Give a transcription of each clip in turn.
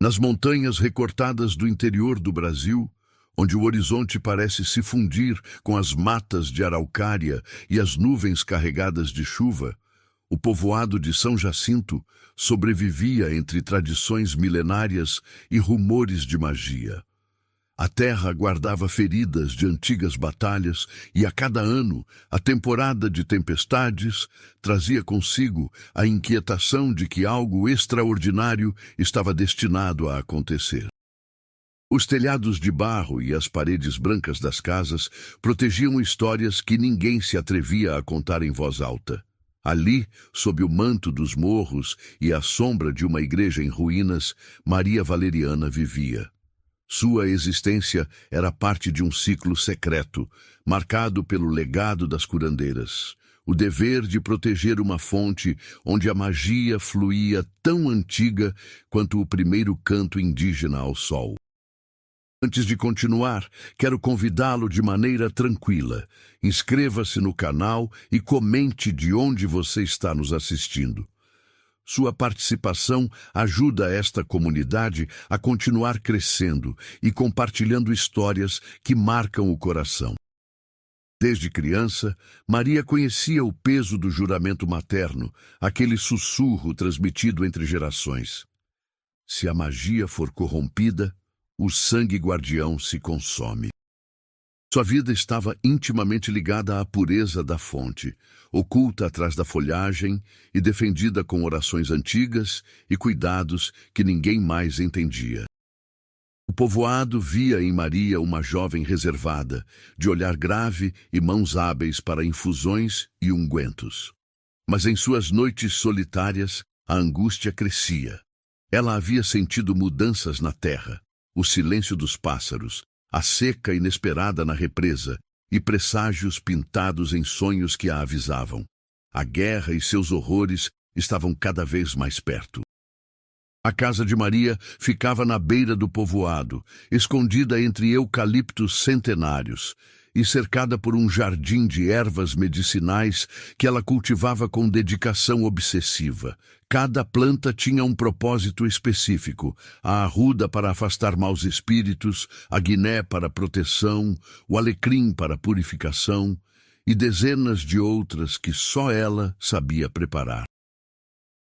Nas montanhas recortadas do interior do Brasil, onde o horizonte parece se fundir com as matas de araucária e as nuvens carregadas de chuva, o povoado de São Jacinto sobrevivia entre tradições milenárias e rumores de magia. A terra guardava feridas de antigas batalhas e, a cada ano, a temporada de tempestades trazia consigo a inquietação de que algo extraordinário estava destinado a acontecer. Os telhados de barro e as paredes brancas das casas protegiam histórias que ninguém se atrevia a contar em voz alta. Ali, sob o manto dos morros e à sombra de uma igreja em ruínas, Maria Valeriana vivia. Sua existência era parte de um ciclo secreto, marcado pelo legado das curandeiras, o dever de proteger uma fonte onde a magia fluía tão antiga quanto o primeiro canto indígena ao sol. Antes de continuar, quero convidá-lo de maneira tranquila. Inscreva-se no canal e comente de onde você está nos assistindo. Sua participação ajuda esta comunidade a continuar crescendo e compartilhando histórias que marcam o coração. Desde criança, Maria conhecia o peso do juramento materno, aquele sussurro transmitido entre gerações. Se a magia for corrompida, o sangue guardião se consome. Sua vida estava intimamente ligada à pureza da fonte, oculta atrás da folhagem e defendida com orações antigas e cuidados que ninguém mais entendia. O povoado via em Maria uma jovem reservada, de olhar grave e mãos hábeis para infusões e ungüentos. Mas em suas noites solitárias, a angústia crescia. Ela havia sentido mudanças na terra, o silêncio dos pássaros, a seca inesperada na represa e presságios pintados em sonhos que a avisavam. A guerra e seus horrores estavam cada vez mais perto. A casa de Maria ficava na beira do povoado, escondida entre eucaliptos centenários e cercada por um jardim de ervas medicinais que ela cultivava com dedicação obsessiva. Cada planta tinha um propósito específico: a arruda para afastar maus espíritos, a guiné para proteção, o alecrim para purificação e dezenas de outras que só ela sabia preparar.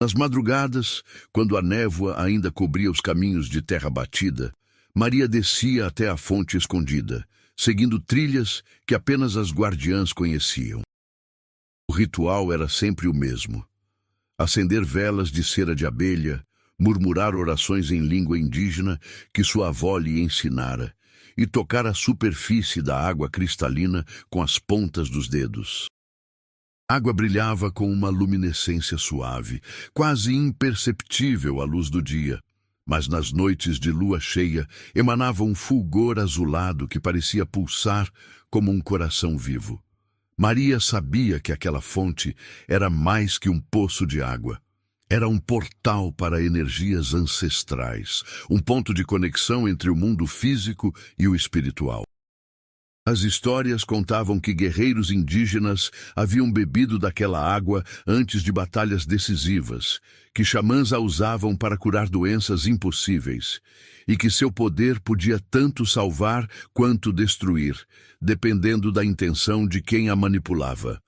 Nas madrugadas, quando a névoa ainda cobria os caminhos de terra batida, Maria descia até a fonte escondida, seguindo trilhas que apenas as guardiãs conheciam. O ritual era sempre o mesmo: acender velas de cera de abelha, murmurar orações em língua indígena que sua avó lhe ensinara e tocar a superfície da água cristalina com as pontas dos dedos. A água brilhava com uma luminescência suave, quase imperceptível à luz do dia, mas nas noites de lua cheia emanava um fulgor azulado que parecia pulsar como um coração vivo. Maria sabia que aquela fonte era mais que um poço de água. Era um portal para energias ancestrais, um ponto de conexão entre o mundo físico e o espiritual. As histórias contavam que guerreiros indígenas haviam bebido daquela água antes de batalhas decisivas, que xamãs a usavam para curar doenças impossíveis, e que seu poder podia tanto salvar quanto destruir, dependendo da intenção de quem a manipulava.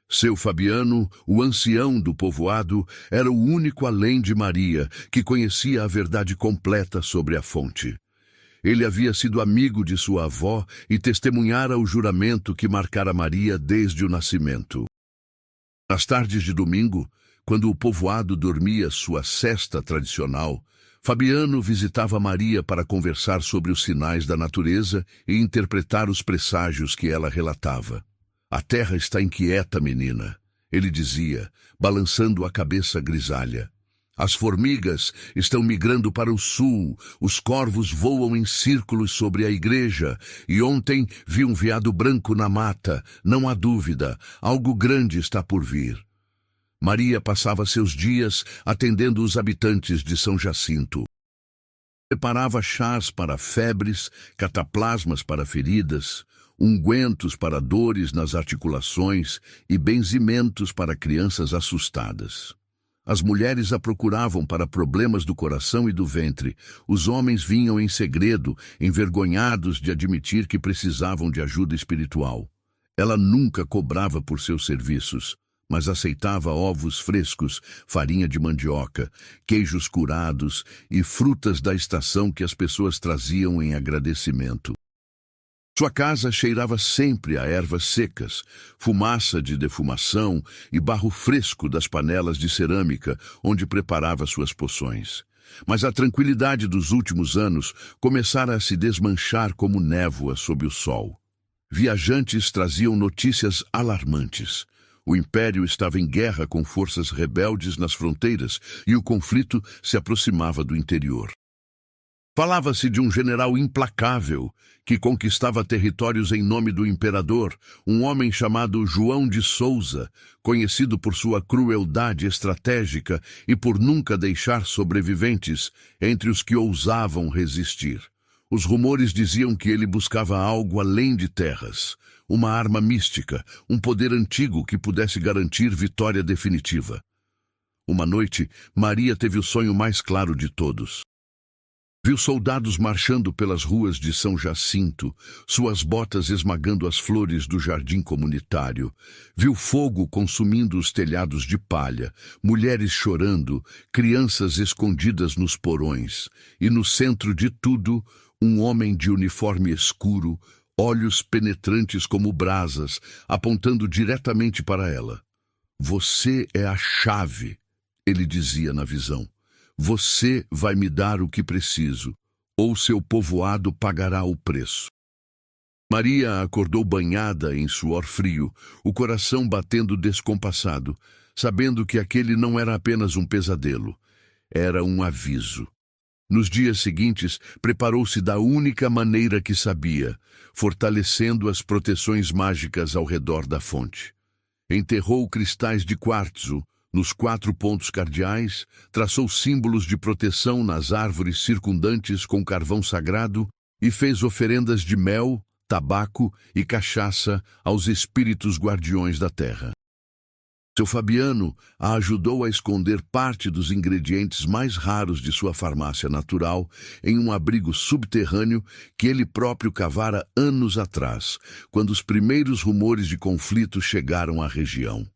Seu Fabiano, o ancião do povoado, era o único além de Maria que conhecia a verdade completa sobre a fonte. Ele havia sido amigo de sua avó e testemunhara o juramento que marcara Maria desde o nascimento. Nas tardes de domingo, quando o povoado dormia sua sesta tradicional, Fabiano visitava Maria para conversar sobre os sinais da natureza e interpretar os presságios que ela relatava. "A terra está inquieta, menina", ele dizia, balançando a cabeça grisalha. "As formigas estão migrando para o sul, os corvos voam em círculos sobre a igreja, e ontem vi um veado branco na mata. Não há dúvida, algo grande está por vir." Maria passava seus dias atendendo os habitantes de São Jacinto. Preparava chás para febres, cataplasmas para feridas, ungüentos para dores nas articulações e benzimentos para crianças assustadas. As mulheres a procuravam para problemas do coração e do ventre. Os homens vinham em segredo, envergonhados de admitir que precisavam de ajuda espiritual. Ela nunca cobrava por seus serviços, mas aceitava ovos frescos, farinha de mandioca, queijos curados e frutas da estação que as pessoas traziam em agradecimento. Sua casa cheirava sempre a ervas secas, fumaça de defumação e barro fresco das panelas de cerâmica onde preparava suas poções. Mas a tranquilidade dos últimos anos começara a se desmanchar como névoa sob o sol. Viajantes traziam notícias alarmantes. O Império estava em guerra com forças rebeldes nas fronteiras e o conflito se aproximava do interior. Falava-se de um general implacável que conquistava territórios em nome do imperador, um homem chamado João de Souza, conhecido por sua crueldade estratégica e por nunca deixar sobreviventes entre os que ousavam resistir. Os rumores diziam que ele buscava algo além de terras, uma arma mística, um poder antigo que pudesse garantir vitória definitiva. Uma noite, Maria teve o sonho mais claro de todos. Viu soldados marchando pelas ruas de São Jacinto, suas botas esmagando as flores do jardim comunitário. Viu fogo consumindo os telhados de palha, mulheres chorando, crianças escondidas nos porões. E no centro de tudo, um homem de uniforme escuro, olhos penetrantes como brasas, apontando diretamente para ela. "Você é a chave", ele dizia na visão. "Você vai me dar o que preciso, ou seu povoado pagará o preço." Maria acordou banhada em suor frio, o coração batendo descompassado, sabendo que aquele não era apenas um pesadelo, era um aviso. Nos dias seguintes, preparou-se da única maneira que sabia, fortalecendo as proteções mágicas ao redor da fonte. Enterrou cristais de quartzo nos 4 pontos cardeais, traçou símbolos de proteção nas árvores circundantes com carvão sagrado e fez oferendas de mel, tabaco e cachaça aos espíritos guardiões da terra. Seu Fabiano a ajudou a esconder parte dos ingredientes mais raros de sua farmácia natural em um abrigo subterrâneo que ele próprio cavara anos atrás, quando os primeiros rumores de conflito chegaram à região.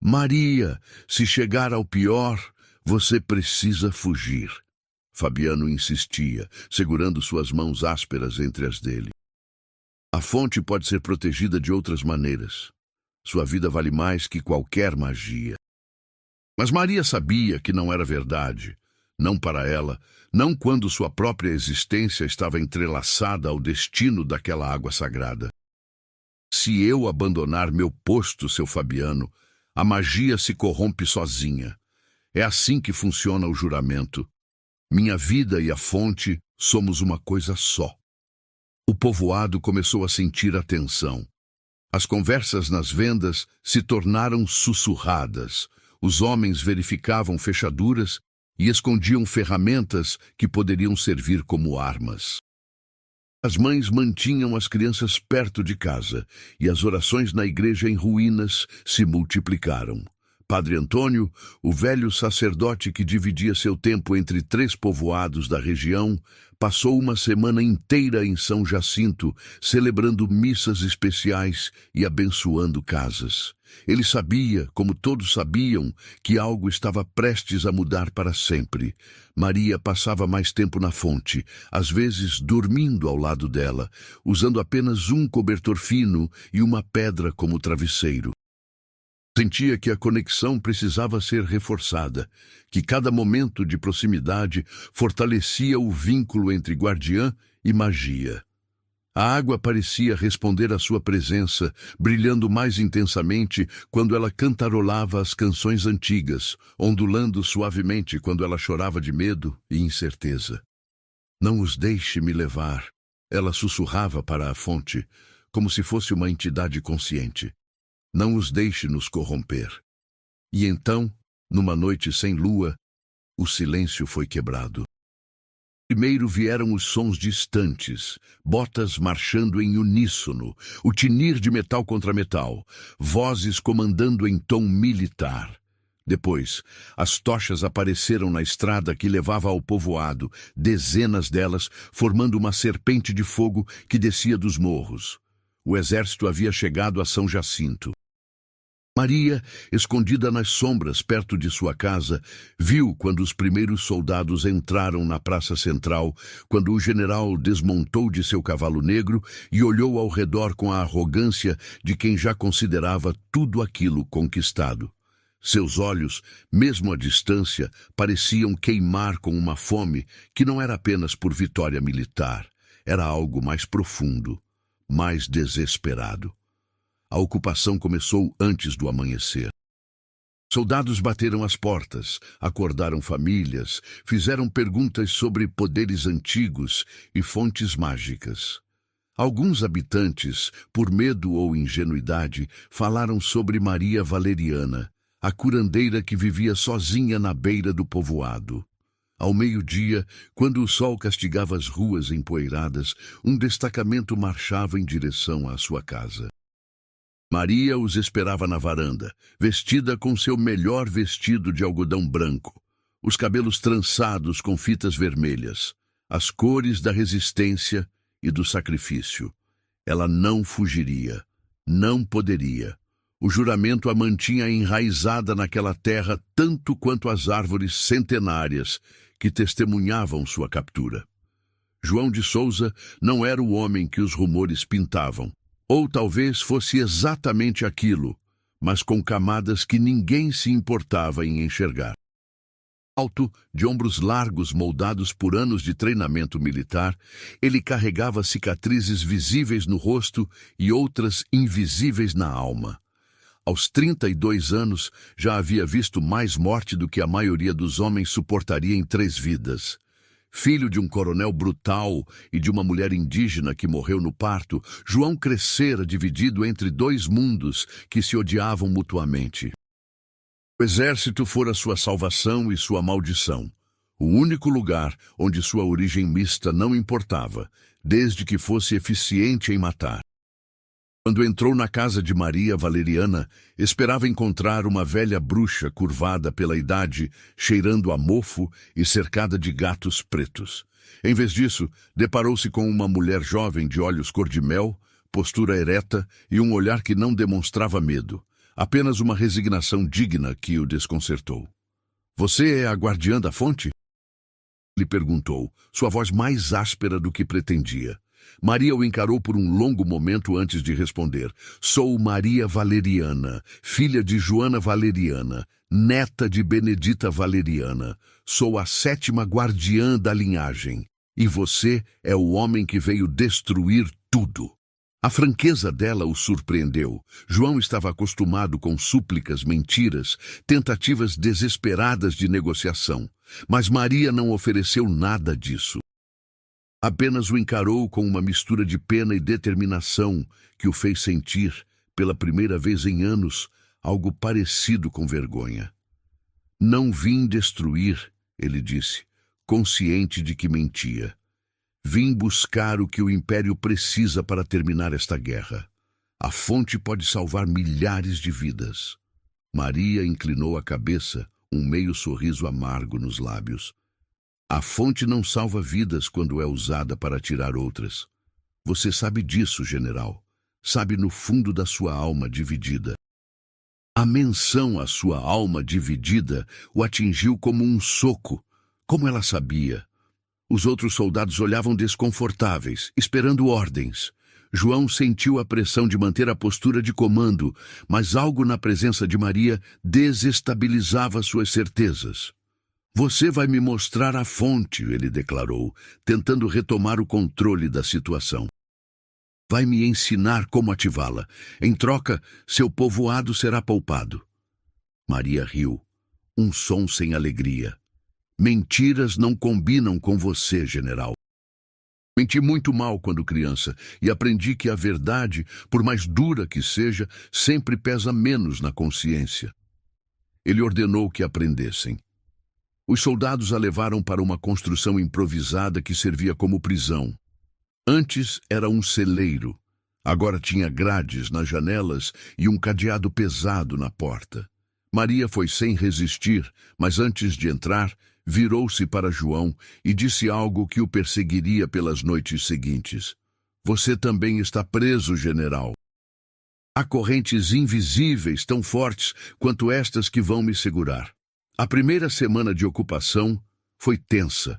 "Maria, se chegar ao pior, você precisa fugir", Fabiano insistia, segurando suas mãos ásperas entre as dele. "A fonte pode ser protegida de outras maneiras. Sua vida vale mais que qualquer magia." Mas Maria sabia que não era verdade. Não para ela, não quando sua própria existência estava entrelaçada ao destino daquela água sagrada. "Se eu abandonar meu posto, seu Fabiano, a magia se corrompe sozinha. É assim que funciona o juramento. Minha vida e a fonte somos uma coisa só." O povoado começou a sentir a tensão. As conversas nas vendas se tornaram sussurradas. Os homens verificavam fechaduras e escondiam ferramentas que poderiam servir como armas. As mães mantinham as crianças perto de casa e as orações na igreja em ruínas se multiplicaram. Padre Antônio, o velho sacerdote que dividia seu tempo entre 3 povoados da região, passou uma semana inteira em São Jacinto, celebrando missas especiais e abençoando casas. Ele sabia, como todos sabiam, que algo estava prestes a mudar para sempre. Maria passava mais tempo na fonte, às vezes dormindo ao lado dela, usando apenas um cobertor fino e uma pedra como travesseiro. Sentia que a conexão precisava ser reforçada, que cada momento de proximidade fortalecia o vínculo entre guardiã e magia. A água parecia responder à sua presença, brilhando mais intensamente quando ela cantarolava as canções antigas, ondulando suavemente quando ela chorava de medo e incerteza. "Não os deixe me levar", ela sussurrava para a fonte, como se fosse uma entidade consciente. "Não os deixe nos corromper." E então, numa noite sem lua, o silêncio foi quebrado. Primeiro vieram os sons distantes, botas marchando em uníssono, o tinir de metal contra metal, vozes comandando em tom militar. Depois, as tochas apareceram na estrada que levava ao povoado, dezenas delas, formando uma serpente de fogo que descia dos morros. O exército havia chegado a São Jacinto. Maria, escondida nas sombras perto de sua casa, viu quando os primeiros soldados entraram na praça central, quando o general desmontou de seu cavalo negro e olhou ao redor com a arrogância de quem já considerava tudo aquilo conquistado. Seus olhos, mesmo à distância, pareciam queimar com uma fome que não era apenas por vitória militar, era algo mais profundo, mais desesperado. A ocupação começou antes do amanhecer. Soldados bateram as portas, acordaram famílias, fizeram perguntas sobre poderes antigos e fontes mágicas. Alguns habitantes, por medo ou ingenuidade, falaram sobre Maria Valeriana, a curandeira que vivia sozinha na beira do povoado. Ao meio-dia, quando o sol castigava as ruas empoeiradas, um destacamento marchava em direção à sua casa. Maria os esperava na varanda, vestida com seu melhor vestido de algodão branco, os cabelos trançados com fitas vermelhas, as cores da resistência e do sacrifício. Ela não fugiria, não poderia. O juramento a mantinha enraizada naquela terra tanto quanto as árvores centenárias que testemunhavam sua captura. João de Souza não era o homem que os rumores pintavam. Ou talvez fosse exatamente aquilo, mas com camadas que ninguém se importava em enxergar. Alto, de ombros largos moldados por anos de treinamento militar, ele carregava cicatrizes visíveis no rosto e outras invisíveis na alma. Aos 32 anos, já havia visto mais morte do que a maioria dos homens suportaria em 3 vidas. Filho de um coronel brutal e de uma mulher indígena que morreu no parto, João crescera dividido entre 2 mundos que se odiavam mutuamente. O exército fora sua salvação e sua maldição. O único lugar onde sua origem mista não importava, desde que fosse eficiente em matar. Quando entrou na casa de Maria Valeriana, esperava encontrar uma velha bruxa curvada pela idade, cheirando a mofo e cercada de gatos pretos. Em vez disso, deparou-se com uma mulher jovem de olhos cor-de-mel, postura ereta e um olhar que não demonstrava medo, apenas uma resignação digna que o desconcertou. "Você é a guardiã da fonte?" Ele perguntou, sua voz mais áspera do que pretendia. Maria o encarou por um longo momento antes de responder. "Sou Maria Valeriana, filha de Joana Valeriana, neta de Benedita Valeriana. Sou a 7ª guardiã da linhagem. E você é o homem que veio destruir tudo." A franqueza dela o surpreendeu. João estava acostumado com súplicas, mentiras, tentativas desesperadas de negociação. Mas Maria não ofereceu nada disso. Apenas o encarou com uma mistura de pena e determinação que o fez sentir, pela primeira vez em anos, algo parecido com vergonha. "Não vim destruir", ele disse, consciente de que mentia. "Vim buscar o que o Império precisa para terminar esta guerra. A fonte pode salvar milhares de vidas." Maria inclinou a cabeça, um meio sorriso amargo nos lábios. "A fonte não salva vidas quando é usada para tirar outras. Você sabe disso, general. Sabe no fundo da sua alma dividida." A menção à sua alma dividida o atingiu como um soco. Como ela sabia? Os outros soldados olhavam desconfortáveis, esperando ordens. João sentiu a pressão de manter a postura de comando, mas algo na presença de Maria desestabilizava suas certezas. "Você vai me mostrar a fonte", ele declarou, tentando retomar o controle da situação. "Vai me ensinar como ativá-la. Em troca, seu povoado será poupado." Maria riu, um som sem alegria. "Mentiras não combinam com você, general. Menti muito mal quando criança e aprendi que a verdade, por mais dura que seja, sempre pesa menos na consciência." Ele ordenou que aprendessem. Os soldados a levaram para uma construção improvisada que servia como prisão. Antes era um celeiro. Agora tinha grades nas janelas e um cadeado pesado na porta. Maria foi sem resistir, mas antes de entrar, virou-se para João e disse algo que o perseguiria pelas noites seguintes. Você também está preso, general. Há correntes invisíveis tão fortes quanto estas que vão me segurar. A primeira semana de ocupação foi tensa.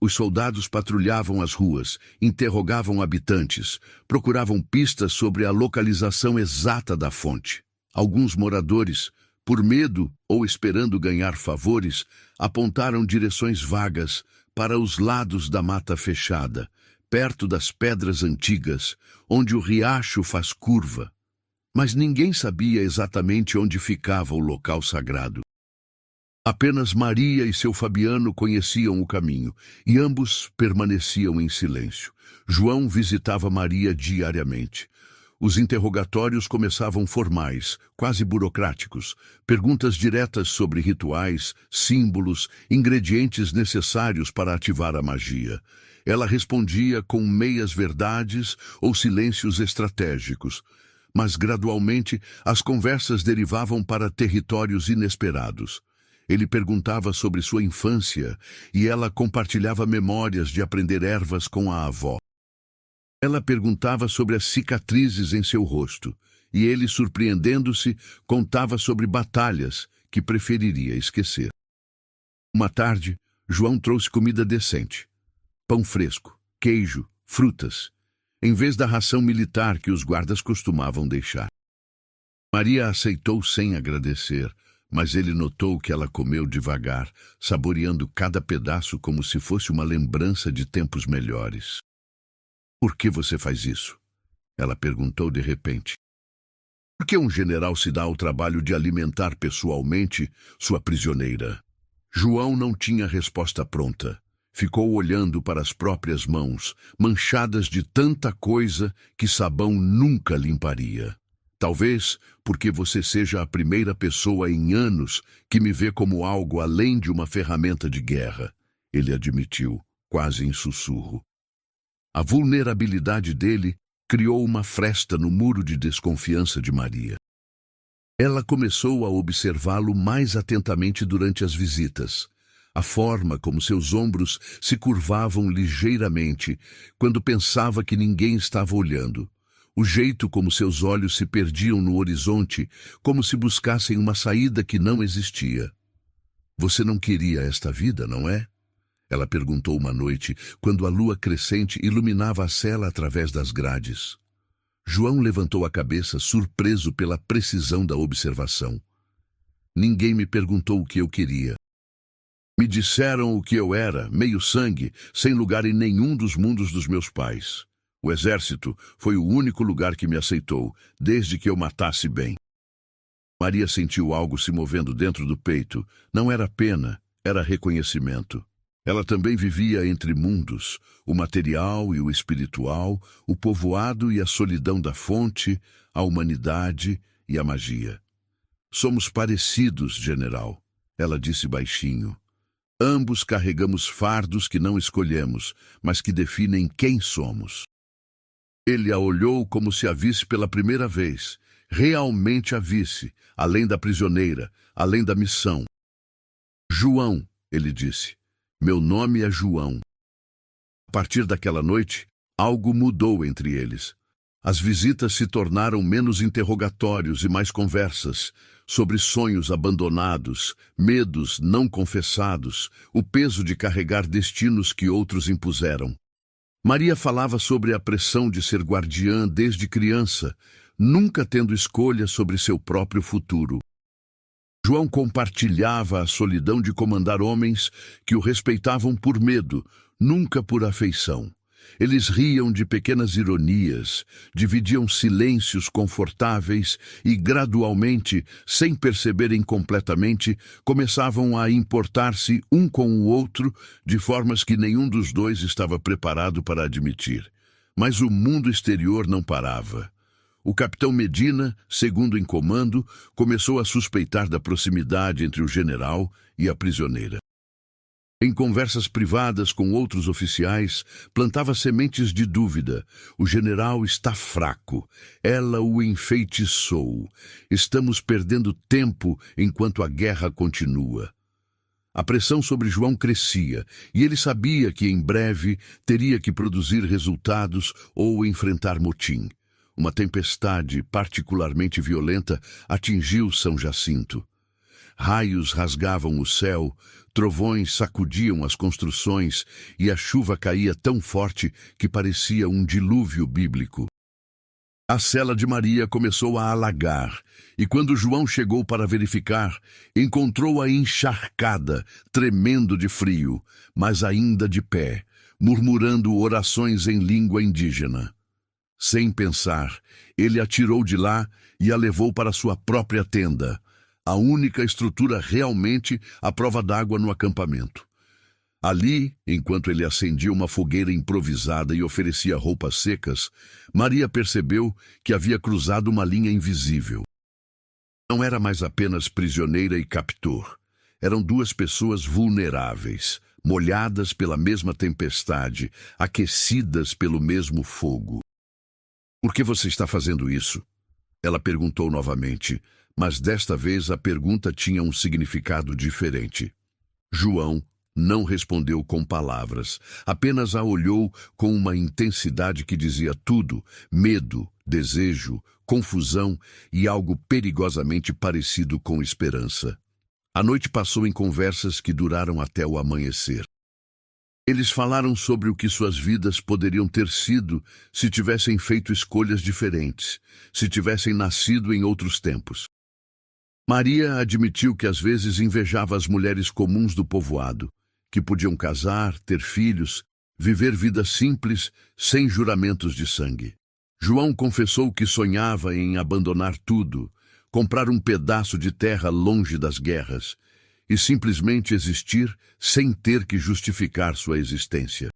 Os soldados patrulhavam as ruas, interrogavam habitantes, procuravam pistas sobre a localização exata da fonte. Alguns moradores, por medo ou esperando ganhar favores, apontaram direções vagas para os lados da mata fechada, perto das pedras antigas, onde o riacho faz curva. Mas ninguém sabia exatamente onde ficava o local sagrado. Apenas Maria e seu Fabiano conheciam o caminho, e ambos permaneciam em silêncio. João visitava Maria diariamente. Os interrogatórios começavam formais, quase burocráticos, perguntas diretas sobre rituais, símbolos, ingredientes necessários para ativar a magia. Ela respondia com meias-verdades ou silêncios estratégicos, mas gradualmente as conversas derivavam para territórios inesperados. Ele perguntava sobre sua infância e ela compartilhava memórias de aprender ervas com a avó. Ela perguntava sobre as cicatrizes em seu rosto e ele, surpreendendo-se, contava sobre batalhas que preferiria esquecer. Uma tarde, João trouxe comida decente. Pão fresco, queijo, frutas, em vez da ração militar que os guardas costumavam deixar. Maria aceitou sem agradecer, mas ele notou que ela comeu devagar, saboreando cada pedaço como se fosse uma lembrança de tempos melhores. Por que você faz isso? Ela perguntou de repente. Por que um general se dá ao trabalho de alimentar pessoalmente sua prisioneira? João não tinha resposta pronta. Ficou olhando para as próprias mãos, manchadas de tanta coisa que sabão nunca limparia. Talvez porque você seja a primeira pessoa em anos que me vê como algo além de uma ferramenta de guerra, ele admitiu, quase em sussurro. A vulnerabilidade dele criou uma fresta no muro de desconfiança de Maria. Ela começou a observá-lo mais atentamente durante as visitas. A forma como seus ombros se curvavam ligeiramente quando pensava que ninguém estava olhando. O jeito como seus olhos se perdiam no horizonte, como se buscassem uma saída que não existia. Você não queria esta vida, não é? Ela perguntou uma noite, quando a lua crescente iluminava a cela através das grades. João levantou a cabeça, surpreso pela precisão da observação. Ninguém me perguntou o que eu queria. Me disseram o que eu era, meio sangue, sem lugar em nenhum dos mundos dos meus pais. O exército foi o único lugar que me aceitou, desde que eu matasse bem. Maria sentiu algo se movendo dentro do peito. Não era pena, era reconhecimento. Ela também vivia entre mundos, o material e o espiritual, o povoado e a solidão da fonte, a humanidade e a magia. Somos parecidos, general, ela disse baixinho. Ambos carregamos fardos que não escolhemos, mas que definem quem somos. Ele a olhou como se a visse pela primeira vez. Realmente a visse, além da prisioneira, além da missão. João, ele disse. Meu nome é João. A partir daquela noite, algo mudou entre eles. As visitas se tornaram menos interrogatórios e mais conversas, sobre sonhos abandonados, medos não confessados, o peso de carregar destinos que outros impuseram. Maria falava sobre a pressão de ser guardiã desde criança, nunca tendo escolha sobre seu próprio futuro. João compartilhava a solidão de comandar homens que o respeitavam por medo, nunca por afeição. Eles riam de pequenas ironias, dividiam silêncios confortáveis e, gradualmente, sem perceberem completamente, começavam a importar-se um com o outro de formas que nenhum dos dois estava preparado para admitir. Mas o mundo exterior não parava. O capitão Medina, segundo em comando, começou a suspeitar da proximidade entre o general e a prisioneira. Em conversas privadas com outros oficiais, plantava sementes de dúvida. O general está fraco. Ela o enfeitiçou. Estamos perdendo tempo enquanto a guerra continua. A pressão sobre João crescia, e ele sabia que em breve teria que produzir resultados ou enfrentar motim. Uma tempestade particularmente violenta atingiu São Jacinto. Raios rasgavam o céu, trovões sacudiam as construções e a chuva caía tão forte que parecia um dilúvio bíblico. A cela de Maria começou a alagar, e quando João chegou para verificar, encontrou-a encharcada, tremendo de frio, mas ainda de pé, murmurando orações em língua indígena. Sem pensar, ele a tirou de lá e a levou para sua própria tenda, a única estrutura realmente à prova d'água no acampamento. Ali, enquanto ele acendia uma fogueira improvisada e oferecia roupas secas, Maria percebeu que havia cruzado uma linha invisível. Não era mais apenas prisioneira e captor. Eram duas pessoas vulneráveis, molhadas pela mesma tempestade, aquecidas pelo mesmo fogo. "Por que você está fazendo isso?" Ela perguntou novamente, mas desta vez a pergunta tinha um significado diferente. João não respondeu com palavras, apenas a olhou com uma intensidade que dizia tudo: medo, desejo, confusão e algo perigosamente parecido com esperança. A noite passou em conversas que duraram até o amanhecer. Eles falaram sobre o que suas vidas poderiam ter sido se tivessem feito escolhas diferentes, se tivessem nascido em outros tempos. Maria admitiu que às vezes invejava as mulheres comuns do povoado, que podiam casar, ter filhos, viver vidas simples, sem juramentos de sangue. João confessou que sonhava em abandonar tudo, comprar um pedaço de terra longe das guerras, e simplesmente existir sem ter que justificar sua existência.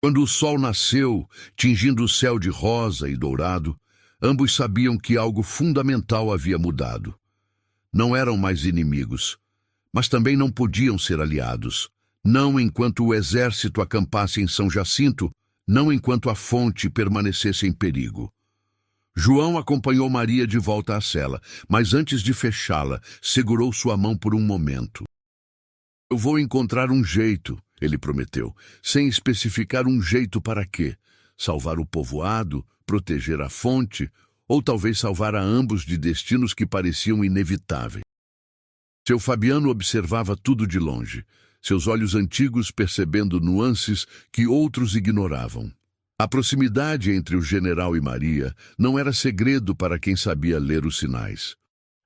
Quando o sol nasceu, tingindo o céu de rosa e dourado, ambos sabiam que algo fundamental havia mudado. Não eram mais inimigos, mas também não podiam ser aliados. Não enquanto o exército acampasse em São Jacinto, não enquanto a fonte permanecesse em perigo. João acompanhou Maria de volta à cela, mas antes de fechá-la, segurou sua mão por um momento. "Eu vou encontrar um jeito", ele prometeu, sem especificar um jeito para quê. Salvar o povoado, proteger a fonte, ou talvez salvar a ambos de destinos que pareciam inevitáveis. Seu Fabiano observava tudo de longe, seus olhos antigos percebendo nuances que outros ignoravam. A proximidade entre o general e Maria não era segredo para quem sabia ler os sinais.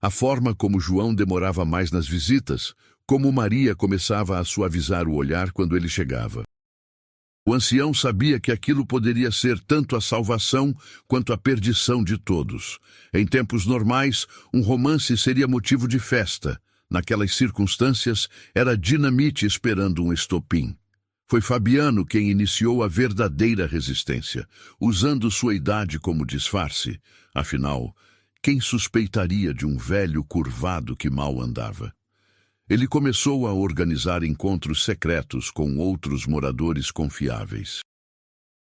A forma como João demorava mais nas visitas, como Maria começava a suavizar o olhar quando ele chegava. O ancião sabia que aquilo poderia ser tanto a salvação quanto a perdição de todos. Em tempos normais, um romance seria motivo de festa. Naquelas circunstâncias, era dinamite esperando um estopim. Foi Fabiano quem iniciou a verdadeira resistência, usando sua idade como disfarce. Afinal, quem suspeitaria de um velho curvado que mal andava? Ele começou a organizar encontros secretos com outros moradores confiáveis.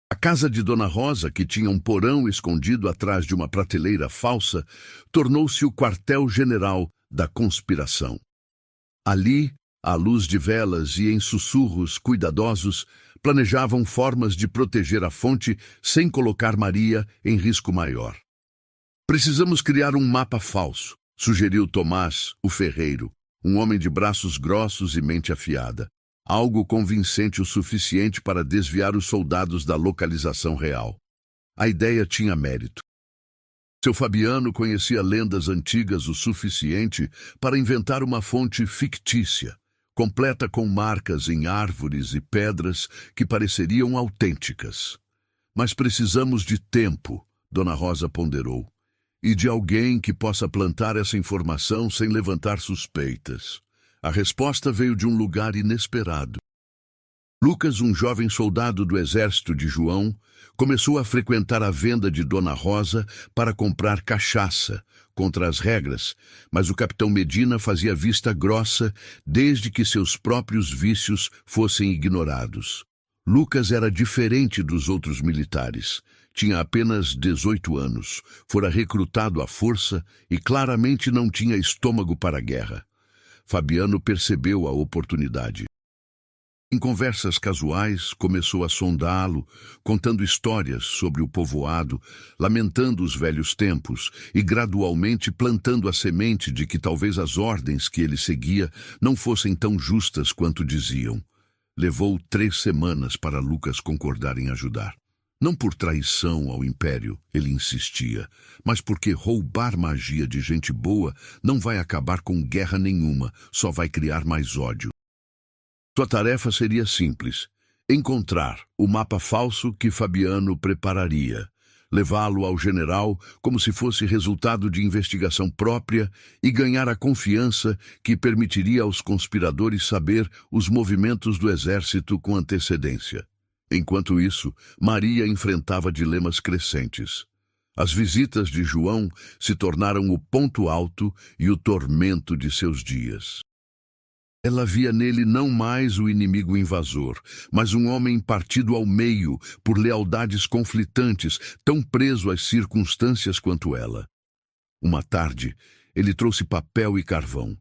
A casa de Dona Rosa, que tinha um porão escondido atrás de uma prateleira falsa, tornou-se o quartel-general da conspiração. Ali, à luz de velas e em sussurros cuidadosos, planejavam formas de proteger a fonte sem colocar Maria em risco maior. "Precisamos criar um mapa falso", sugeriu Tomás, o ferreiro, um homem de braços grossos e mente afiada. Algo convincente o suficiente para desviar os soldados da localização real. A ideia tinha mérito. Seu Fabiano conhecia lendas antigas o suficiente para inventar uma fonte fictícia, completa com marcas em árvores e pedras que pareceriam autênticas. "Mas precisamos de tempo", Dona Rosa ponderou, "e de alguém que possa plantar essa informação sem levantar suspeitas." A resposta veio de um lugar inesperado. Lucas, um jovem soldado do exército de João, começou a frequentar a venda de Dona Rosa para comprar cachaça, contra as regras, mas o capitão Medina fazia vista grossa desde que seus próprios vícios fossem ignorados. Lucas era diferente dos outros militares. Tinha apenas 18 anos, fora recrutado à força e claramente não tinha estômago para a guerra. Fabiano percebeu a oportunidade. Em conversas casuais, começou a sondá-lo, contando histórias sobre o povoado, lamentando os velhos tempos e gradualmente plantando a semente de que talvez as ordens que ele seguia não fossem tão justas quanto diziam. Levou 3 semanas para Lucas concordar em ajudar. Não por traição ao império, ele insistia, mas porque roubar magia de gente boa não vai acabar com guerra nenhuma, só vai criar mais ódio. Sua tarefa seria simples: encontrar o mapa falso que Fabiano prepararia, levá-lo ao general como se fosse resultado de investigação própria e ganhar a confiança que permitiria aos conspiradores saber os movimentos do exército com antecedência. Enquanto isso, Maria enfrentava dilemas crescentes. As visitas de João se tornaram o ponto alto e o tormento de seus dias. Ela via nele não mais o inimigo invasor, mas um homem partido ao meio por lealdades conflitantes, tão preso às circunstâncias quanto ela. Uma tarde, ele trouxe papel e carvão.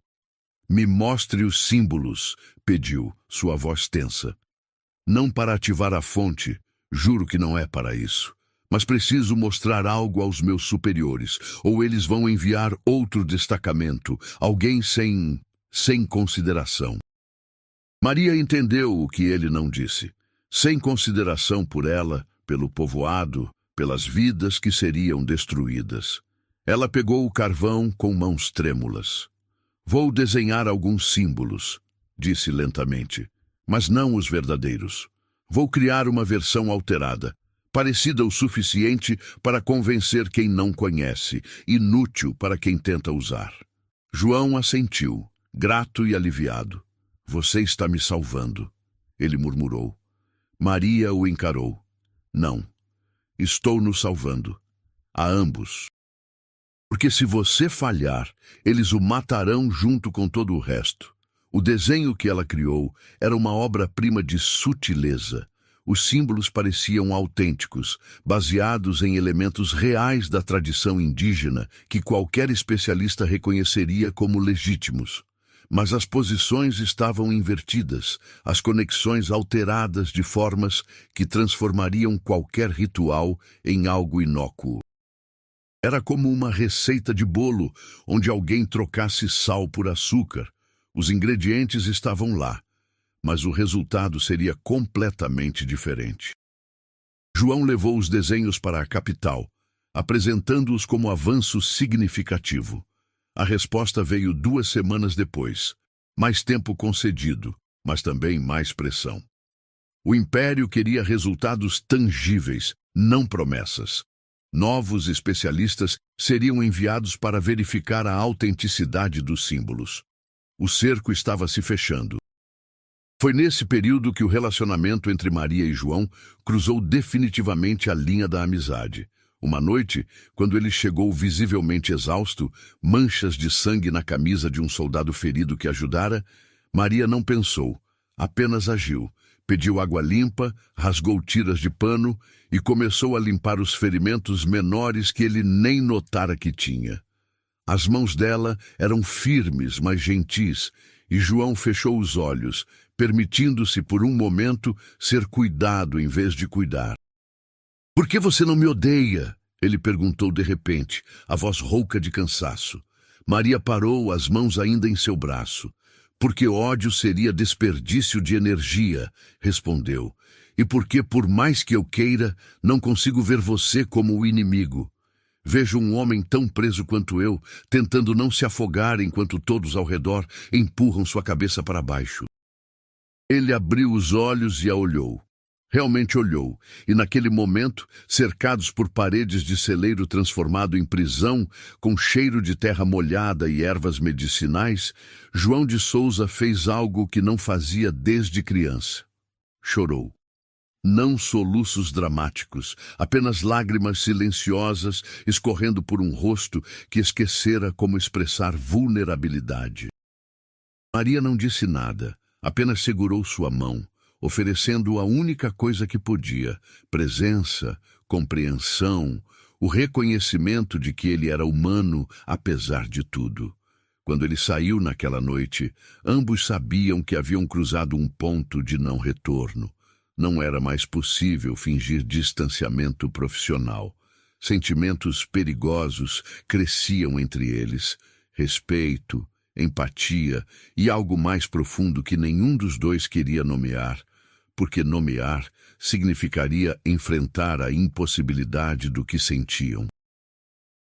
"Me mostre os símbolos", pediu, sua voz tensa. "Não para ativar a fonte, juro que não é para isso. Mas preciso mostrar algo aos meus superiores, ou eles vão enviar outro destacamento, alguém sem consideração." Maria entendeu o que ele não disse. Sem consideração por ela, pelo povoado, pelas vidas que seriam destruídas. Ela pegou o carvão com mãos trêmulas. "Vou desenhar alguns símbolos", disse lentamente, "mas não os verdadeiros. Vou criar uma versão alterada, parecida o suficiente para convencer quem não conhece, inútil para quem tenta usar." João assentiu, grato e aliviado. "Você está me salvando", ele murmurou. Maria o encarou. "Não, estou nos salvando. A ambos. Porque se você falhar, eles o matarão junto com todo o resto." O desenho que ela criou era uma obra-prima de sutileza. Os símbolos pareciam autênticos, baseados em elementos reais da tradição indígena que qualquer especialista reconheceria como legítimos. Mas as posições estavam invertidas, as conexões alteradas de formas que transformariam qualquer ritual em algo inócuo. Era como uma receita de bolo, onde alguém trocasse sal por açúcar. Os ingredientes estavam lá, mas o resultado seria completamente diferente. João levou os desenhos para a capital, apresentando-os como avanço significativo. A resposta veio 2 semanas depois. Mais tempo concedido, mas também mais pressão. O Império queria resultados tangíveis, não promessas. Novos especialistas seriam enviados para verificar a autenticidade dos símbolos. O cerco estava se fechando. Foi nesse período que o relacionamento entre Maria e João cruzou definitivamente a linha da amizade. Uma noite, quando ele chegou visivelmente exausto, manchas de sangue na camisa de um soldado ferido que ajudara, Maria não pensou, apenas agiu. Pediu água limpa, rasgou tiras de pano e começou a limpar os ferimentos menores que ele nem notara que tinha. As mãos dela eram firmes, mas gentis, e João fechou os olhos, permitindo-se por um momento ser cuidado em vez de cuidar. "Por que você não me odeia?" ele perguntou de repente, a voz rouca de cansaço. Maria parou, as mãos ainda em seu braço. "Porque ódio seria desperdício de energia", respondeu. "E porque, por mais que eu queira, não consigo ver você como o inimigo. Vejo um homem tão preso quanto eu, tentando não se afogar enquanto todos ao redor empurram sua cabeça para baixo." Ele abriu os olhos e a olhou. Realmente olhou, e naquele momento, cercados por paredes de celeiro transformado em prisão, com cheiro de terra molhada e ervas medicinais, João de Souza fez algo que não fazia desde criança. Chorou. Não soluços dramáticos, apenas lágrimas silenciosas escorrendo por um rosto que esquecera como expressar vulnerabilidade. Maria não disse nada, apenas segurou sua mão, oferecendo a única coisa que podia: presença, compreensão, o reconhecimento de que ele era humano apesar de tudo. Quando ele saiu naquela noite, ambos sabiam que haviam cruzado um ponto de não retorno. Não era mais possível fingir distanciamento profissional. Sentimentos perigosos cresciam entre eles: respeito, empatia e algo mais profundo que nenhum dos dois queria nomear, porque nomear significaria enfrentar a impossibilidade do que sentiam.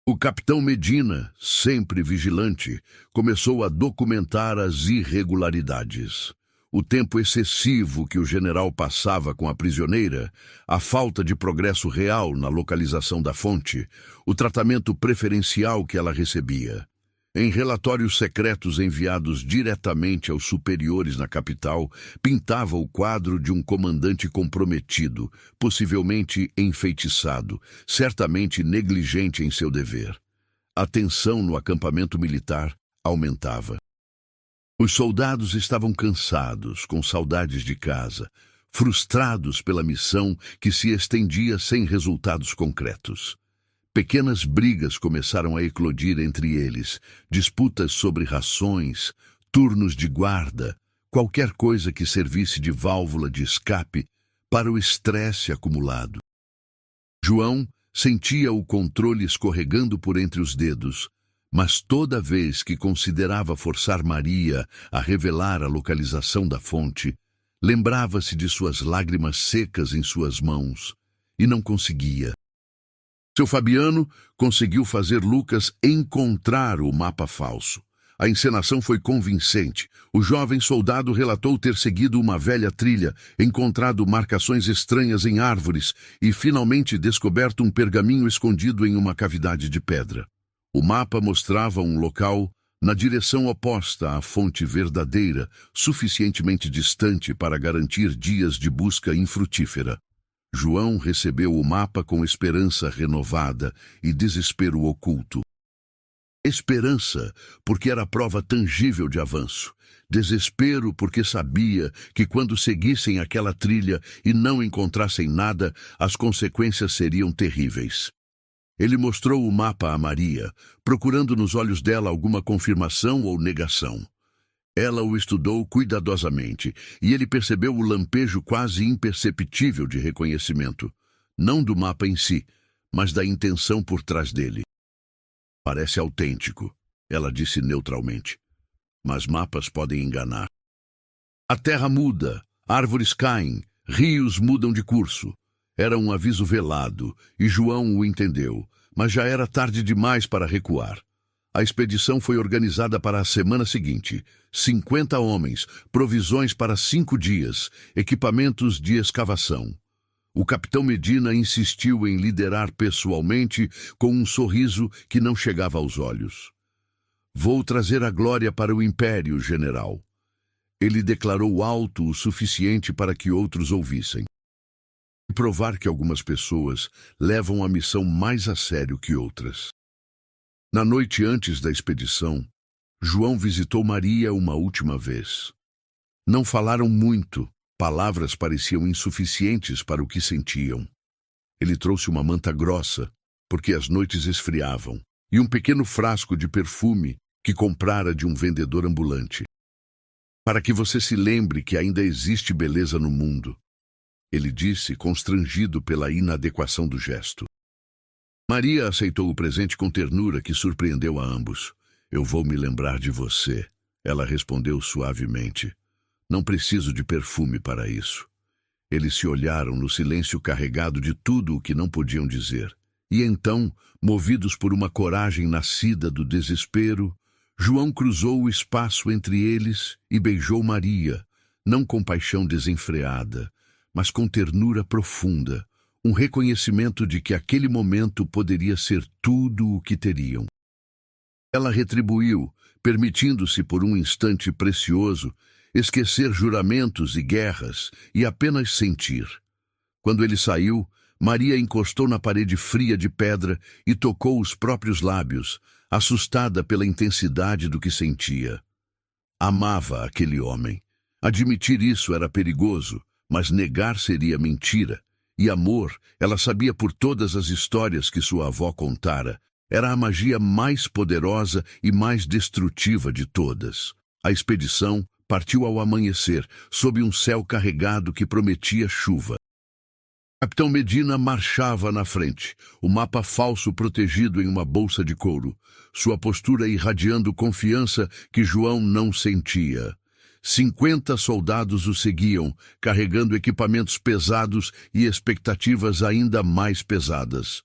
O capitão Medina, sempre vigilante, começou a documentar as irregularidades. O tempo excessivo que o general passava com a prisioneira, a falta de progresso real na localização da fonte, o tratamento preferencial que ela recebia. Em relatórios secretos enviados diretamente aos superiores na capital, pintava o quadro de um comandante comprometido, possivelmente enfeitiçado, certamente negligente em seu dever. A tensão no acampamento militar aumentava. Os soldados estavam cansados, com saudades de casa, frustrados pela missão que se estendia sem resultados concretos. Pequenas brigas começaram a eclodir entre eles, disputas sobre rações, turnos de guarda, qualquer coisa que servisse de válvula de escape para o estresse acumulado. João sentia o controle escorregando por entre os dedos, mas toda vez que considerava forçar Maria a revelar a localização da fonte, lembrava-se de suas lágrimas secas em suas mãos e não conseguia. Seu Fabiano conseguiu fazer Lucas encontrar o mapa falso. A encenação foi convincente. O jovem soldado relatou ter seguido uma velha trilha, encontrado marcações estranhas em árvores e finalmente descoberto um pergaminho escondido em uma cavidade de pedra. O mapa mostrava um local na direção oposta à fonte verdadeira, suficientemente distante para garantir dias de busca infrutífera. João recebeu o mapa com esperança renovada e desespero oculto. Esperança, porque era prova tangível de avanço. Desespero, porque sabia que quando seguissem aquela trilha e não encontrassem nada, as consequências seriam terríveis. Ele mostrou o mapa a Maria, procurando nos olhos dela alguma confirmação ou negação. Ela o estudou cuidadosamente, e ele percebeu o lampejo quase imperceptível de reconhecimento, não do mapa em si, mas da intenção por trás dele. Parece autêntico, ela disse neutralmente, mas mapas podem enganar. A terra muda, árvores caem, rios mudam de curso. Era um aviso velado, e João o entendeu, mas já era tarde demais para recuar. A expedição foi organizada para a semana seguinte. 50 homens, provisões para 5 dias, equipamentos de escavação. O capitão Medina insistiu em liderar pessoalmente com um sorriso que não chegava aos olhos. Vou trazer a glória para o Império, general. Ele declarou alto o suficiente para que outros ouvissem. E provar que algumas pessoas levam a missão mais a sério que outras. Na noite antes da expedição, João visitou Maria uma última vez. Não falaram muito, palavras pareciam insuficientes para o que sentiam. Ele trouxe uma manta grossa, porque as noites esfriavam, e um pequeno frasco de perfume que comprara de um vendedor ambulante. Para que você se lembre que ainda existe beleza no mundo, ele disse, constrangido pela inadequação do gesto. Maria aceitou o presente com ternura que surpreendeu a ambos. Eu vou me lembrar de você, ela respondeu suavemente. Não preciso de perfume para isso. Eles se olharam no silêncio carregado de tudo o que não podiam dizer. E então, movidos por uma coragem nascida do desespero, João cruzou o espaço entre eles e beijou Maria, não com paixão desenfreada, mas com ternura profunda, um reconhecimento de que aquele momento poderia ser tudo o que teriam. Ela retribuiu, permitindo-se por um instante precioso esquecer juramentos e guerras e apenas sentir. Quando ele saiu, Maria encostou na parede fria de pedra e tocou os próprios lábios, assustada pela intensidade do que sentia. Amava aquele homem. Admitir isso era perigoso, mas negar seria mentira. E amor, ela sabia por todas as histórias que sua avó contara, era a magia mais poderosa e mais destrutiva de todas. A expedição partiu ao amanhecer, sob um céu carregado que prometia chuva. Capitão Medina marchava na frente, o mapa falso protegido em uma bolsa de couro, sua postura irradiando confiança que João não sentia. 50 soldados o seguiam, carregando equipamentos pesados e expectativas ainda mais pesadas.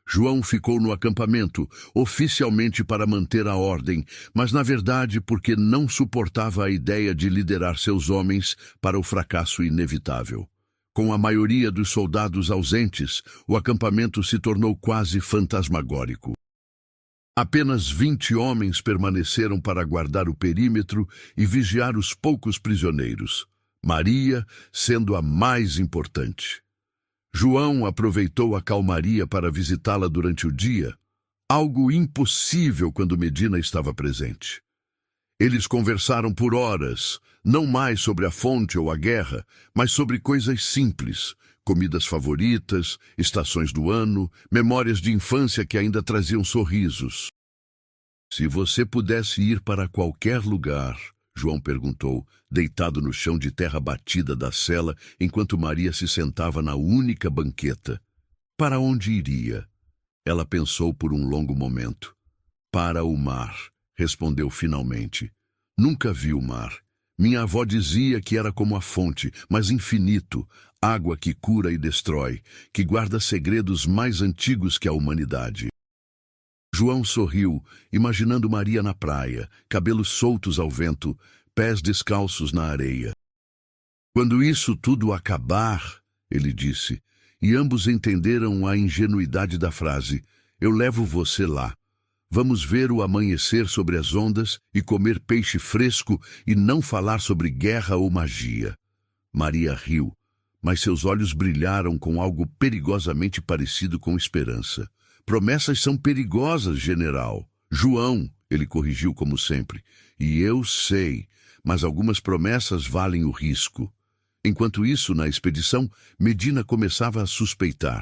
João ficou no acampamento, oficialmente para manter a ordem, mas na verdade porque não suportava a ideia de liderar seus homens para o fracasso inevitável. Com a maioria dos soldados ausentes, o acampamento se tornou quase fantasmagórico. Apenas 20 homens permaneceram para guardar o perímetro e vigiar os poucos prisioneiros, Maria sendo a mais importante. João aproveitou a calmaria para visitá-la durante o dia, algo impossível quando Medina estava presente. Eles conversaram por horas, não mais sobre a fonte ou a guerra, mas sobre coisas simples, comidas favoritas, estações do ano, memórias de infância que ainda traziam sorrisos. Se você pudesse ir para qualquer lugar, João perguntou, deitado no chão de terra batida da cela, enquanto Maria se sentava na única banqueta. Para onde iria? Ela pensou por um longo momento. Para o mar, respondeu finalmente. Nunca vi o mar. Minha avó dizia que era como a fonte, mas infinito, água que cura e destrói, que guarda segredos mais antigos que a humanidade. João sorriu, imaginando Maria na praia, cabelos soltos ao vento, pés descalços na areia. Quando isso tudo acabar, ele disse, e ambos entenderam a ingenuidade da frase, eu levo você lá. Vamos ver o amanhecer sobre as ondas e comer peixe fresco e não falar sobre guerra ou magia. Maria riu, mas seus olhos brilharam com algo perigosamente parecido com esperança. Promessas são perigosas, general. João, ele corrigiu como sempre. E eu sei, mas algumas promessas valem o risco. Enquanto isso, na expedição, Medina começava a suspeitar.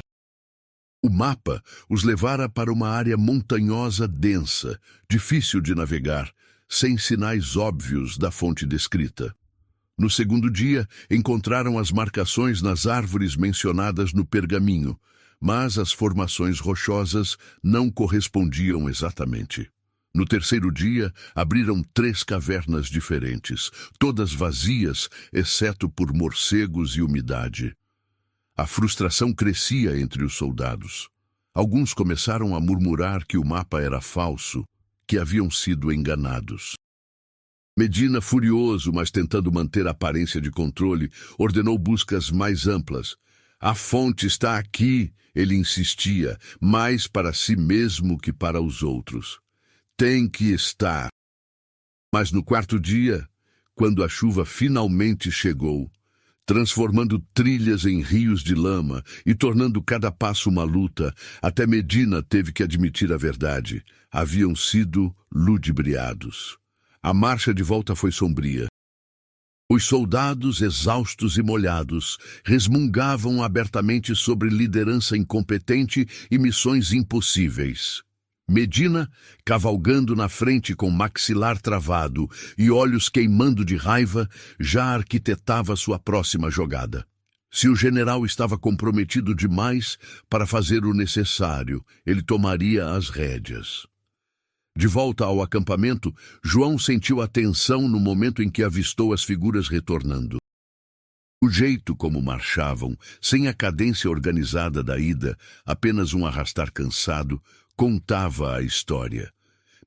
O mapa os levara para uma área montanhosa densa, difícil de navegar, sem sinais óbvios da fonte descrita. No segundo dia, encontraram as marcações nas árvores mencionadas no pergaminho, mas as formações rochosas não correspondiam exatamente. No terceiro dia, abriram 3 cavernas diferentes, todas vazias, exceto por morcegos e umidade. A frustração crescia entre os soldados. Alguns começaram a murmurar que o mapa era falso, que haviam sido enganados. Medina, furioso, mas tentando manter a aparência de controle, ordenou buscas mais amplas. A fonte está aqui, ele insistia, mais para si mesmo que para os outros. Tem que estar. Mas no quarto dia, quando a chuva finalmente chegou, transformando trilhas em rios de lama e tornando cada passo uma luta, até Medina teve que admitir a verdade. Haviam sido ludibriados. A marcha de volta foi sombria. Os soldados, exaustos e molhados, resmungavam abertamente sobre liderança incompetente e missões impossíveis. Medina, cavalgando na frente com maxilar travado e olhos queimando de raiva, já arquitetava sua próxima jogada. Se o general estava comprometido demais para fazer o necessário, ele tomaria as rédeas. De volta ao acampamento, João sentiu a tensão no momento em que avistou as figuras retornando. O jeito como marchavam, sem a cadência organizada da ida, apenas um arrastar cansado, contava a história.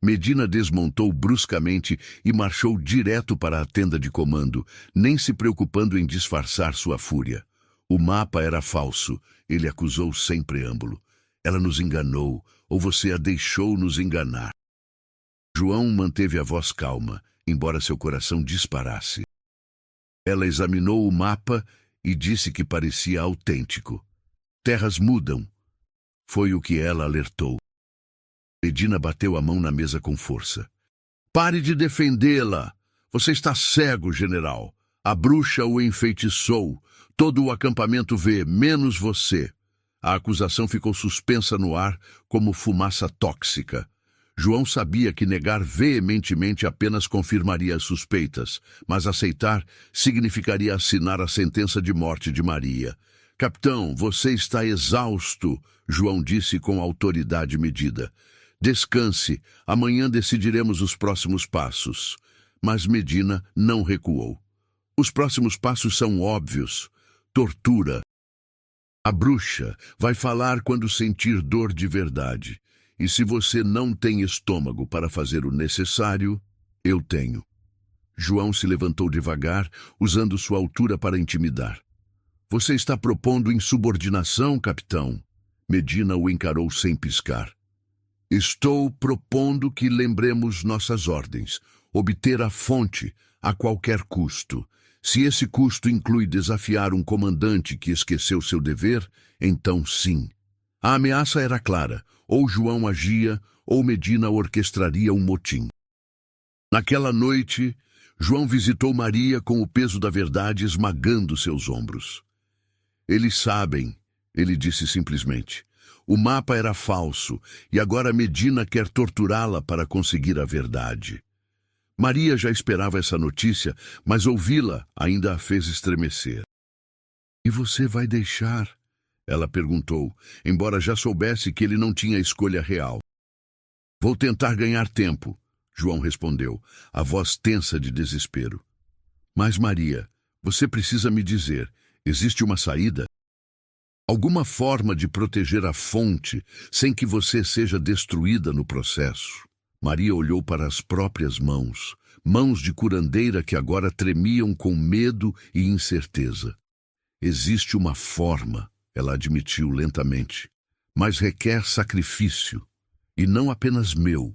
Medina desmontou bruscamente e marchou direto para a tenda de comando, nem se preocupando em disfarçar sua fúria. O mapa era falso, ele acusou sem preâmbulo. Ela nos enganou, ou você a deixou nos enganar. João manteve a voz calma, embora seu coração disparasse. Ela examinou o mapa e disse que parecia autêntico. Terras mudam, foi o que ela alertou. Medina bateu a mão na mesa com força. Pare de defendê-la! Você está cego, general. A bruxa o enfeitiçou. Todo o acampamento vê, menos você. A acusação ficou suspensa no ar como fumaça tóxica. João sabia que negar veementemente apenas confirmaria as suspeitas, mas aceitar significaria assinar a sentença de morte de Maria. Capitão, você está exausto, João disse com autoridade medida. Descanse, amanhã decidiremos os próximos passos. Mas Medina não recuou. Os próximos passos são óbvios. Tortura. A bruxa vai falar quando sentir dor de verdade. E se você não tem estômago para fazer o necessário, eu tenho. João se levantou devagar, usando sua altura para intimidar. Você está propondo insubordinação, capitão? Medina o encarou sem piscar. Estou propondo que lembremos nossas ordens. Obter a fonte a qualquer custo. Se esse custo inclui desafiar um comandante que esqueceu seu dever, então sim. A ameaça era clara. Ou João agia, ou Medina orquestraria um motim. Naquela noite, João visitou Maria com o peso da verdade esmagando seus ombros. Eles sabem, ele disse simplesmente. O mapa era falso, e agora Medina quer torturá-la para conseguir a verdade. Maria já esperava essa notícia, mas ouvi-la ainda a fez estremecer. E você vai deixar? Ela perguntou, embora já soubesse que ele não tinha escolha real. Vou tentar ganhar tempo, João respondeu, a voz tensa de desespero. Mas Maria, você precisa me dizer, existe uma saída? Alguma forma de proteger a fonte sem que você seja destruída no processo? Maria olhou para as próprias mãos, mãos de curandeira que agora tremiam com medo e incerteza. Existe uma forma, ela admitiu lentamente, mas requer sacrifício, e não apenas meu.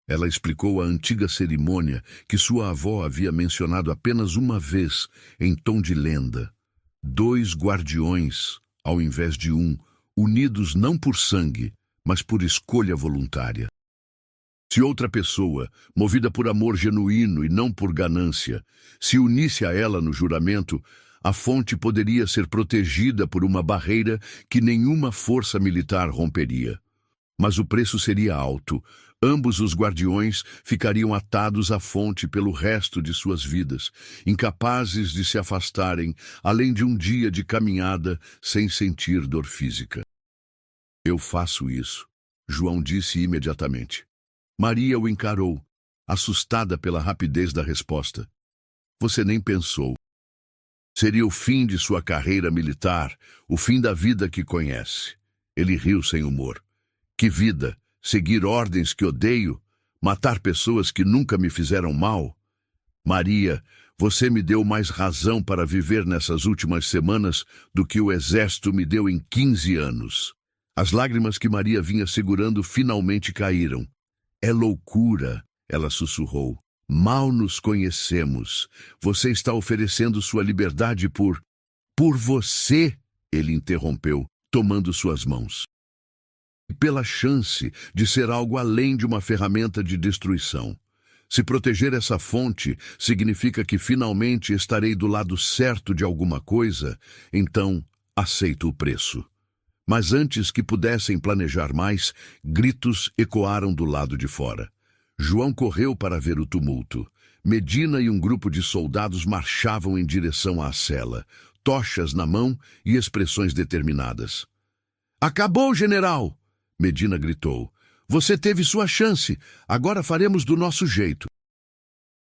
Ela explicou a antiga cerimônia que sua avó havia mencionado apenas uma vez, em tom de lenda. 2 guardiões, ao invés de um, unidos não por sangue, mas por escolha voluntária. Se outra pessoa, movida por amor genuíno e não por ganância, se unisse a ela no juramento, a fonte poderia ser protegida por uma barreira que nenhuma força militar romperia. Mas o preço seria alto. Ambos os guardiões ficariam atados à fonte pelo resto de suas vidas, incapazes de se afastarem, além de um dia de caminhada sem sentir dor física. Eu faço isso, João disse imediatamente. Maria o encarou, assustada pela rapidez da resposta. Você nem pensou. Seria o fim de sua carreira militar, o fim da vida que conhece. Ele riu sem humor. Que vida? Seguir ordens que odeio? Matar pessoas que nunca me fizeram mal? Maria, você me deu mais razão para viver nessas últimas semanas do que o exército me deu em 15 anos. As lágrimas que Maria vinha segurando finalmente caíram. É loucura, ela sussurrou. Mal nos conhecemos. Você está oferecendo sua liberdade por você, ele interrompeu, tomando suas mãos. Pela chance de ser algo além de uma ferramenta de destruição. Se proteger essa fonte significa que finalmente estarei do lado certo de alguma coisa, então aceito o preço. Mas antes que pudessem planejar mais, gritos ecoaram do lado de fora. João correu para ver o tumulto. Medina e um grupo de soldados marchavam em direção à cela, tochas na mão e expressões determinadas. Acabou, general! Medina gritou. Você teve sua chance, agora faremos do nosso jeito.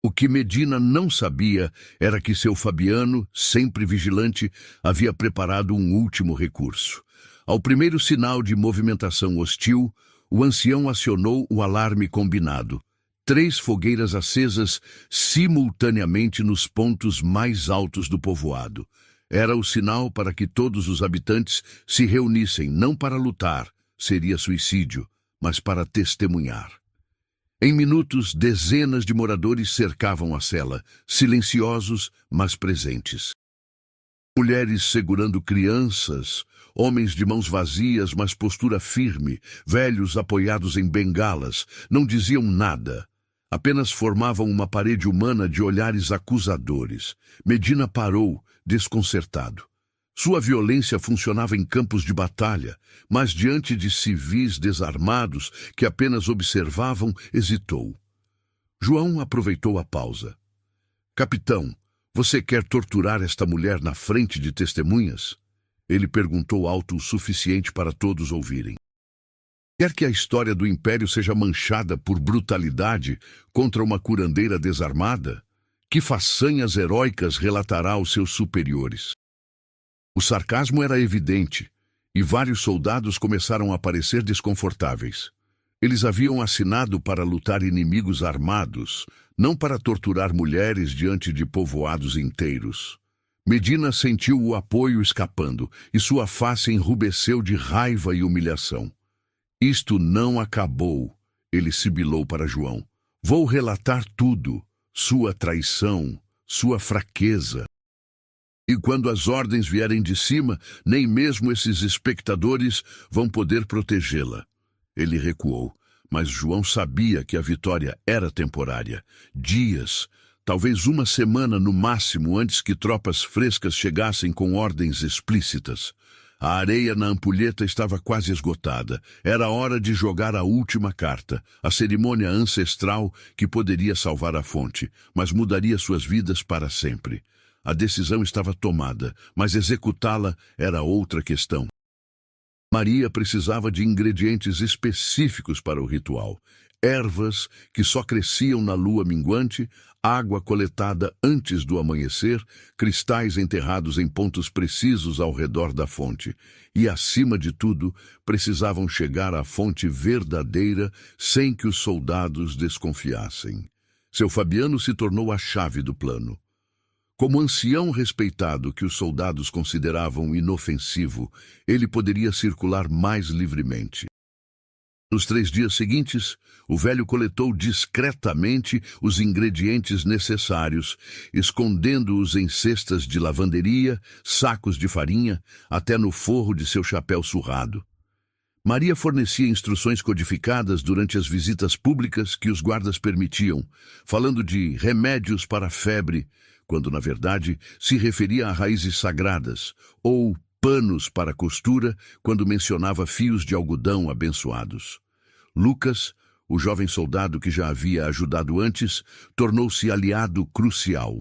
O que Medina não sabia era que seu Fabiano, sempre vigilante, havia preparado um último recurso. Ao primeiro sinal de movimentação hostil, o ancião acionou o alarme combinado. 3 fogueiras acesas simultaneamente nos pontos mais altos do povoado. Era o sinal para que todos os habitantes se reunissem, não para lutar, seria suicídio, mas para testemunhar. Em minutos, dezenas de moradores cercavam a cela, silenciosos, mas presentes. Mulheres segurando crianças, homens de mãos vazias, mas postura firme, velhos apoiados em bengalas, não diziam nada. Apenas formavam uma parede humana de olhares acusadores. Medina parou, desconcertado. Sua violência funcionava em campos de batalha, mas diante de civis desarmados que apenas observavam, hesitou. João aproveitou a pausa. Capitão, você quer torturar esta mulher na frente de testemunhas? Ele perguntou alto o suficiente para todos ouvirem. Quer que a história do Império seja manchada por brutalidade contra uma curandeira desarmada? Que façanhas heróicas relatará aos seus superiores? O sarcasmo era evidente, e vários soldados começaram a parecer desconfortáveis. Eles haviam assinado para lutar inimigos armados, não para torturar mulheres diante de povoados inteiros. Medina sentiu o apoio escapando, e sua face enrubesceu de raiva e humilhação. Isto não acabou, ele sibilou para João. Vou relatar tudo, sua traição, sua fraqueza. E quando as ordens vierem de cima, nem mesmo esses espectadores vão poder protegê-la. Ele recuou, mas João sabia que a vitória era temporária. Dias, talvez uma semana no máximo antes que tropas frescas chegassem com ordens explícitas. A areia na ampulheta estava quase esgotada. Era hora de jogar a última carta, a cerimônia ancestral que poderia salvar a fonte, mas mudaria suas vidas para sempre. A decisão estava tomada, mas executá-la era outra questão. Maria precisava de ingredientes específicos para o ritual. Ervas que só cresciam na lua minguante, água coletada antes do amanhecer, cristais enterrados em pontos precisos ao redor da fonte. E, acima de tudo, precisavam chegar à fonte verdadeira sem que os soldados desconfiassem. Seu Fabiano se tornou a chave do plano. Como ancião respeitado que os soldados consideravam inofensivo, ele poderia circular mais livremente. Nos 3 dias seguintes, o velho coletou discretamente os ingredientes necessários, escondendo-os em cestas de lavanderia, sacos de farinha, até no forro de seu chapéu surrado. Maria fornecia instruções codificadas durante as visitas públicas que os guardas permitiam, falando de remédios para a febre, quando na verdade se referia a raízes sagradas, ou panos para costura, quando mencionava fios de algodão abençoados. Lucas, o jovem soldado que já havia ajudado antes, tornou-se aliado crucial.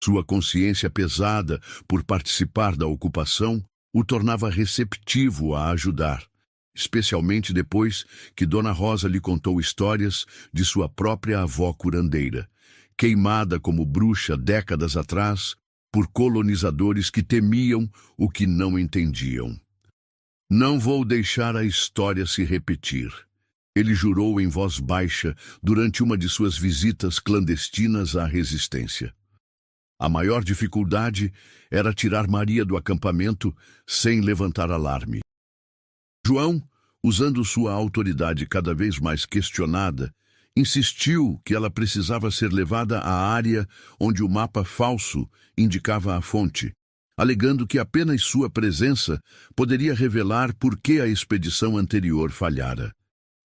Sua consciência pesada por participar da ocupação o tornava receptivo a ajudar, especialmente depois que Dona Rosa lhe contou histórias de sua própria avó curandeira, queimada como bruxa décadas atrás, por colonizadores que temiam o que não entendiam. Não vou deixar a história se repetir. Ele jurou em voz baixa durante uma de suas visitas clandestinas à resistência. A maior dificuldade era tirar Maria do acampamento sem levantar alarme. João, usando sua autoridade cada vez mais questionada, insistiu que ela precisava ser levada à área onde o mapa falso indicava a fonte, alegando que apenas sua presença poderia revelar por que a expedição anterior falhara.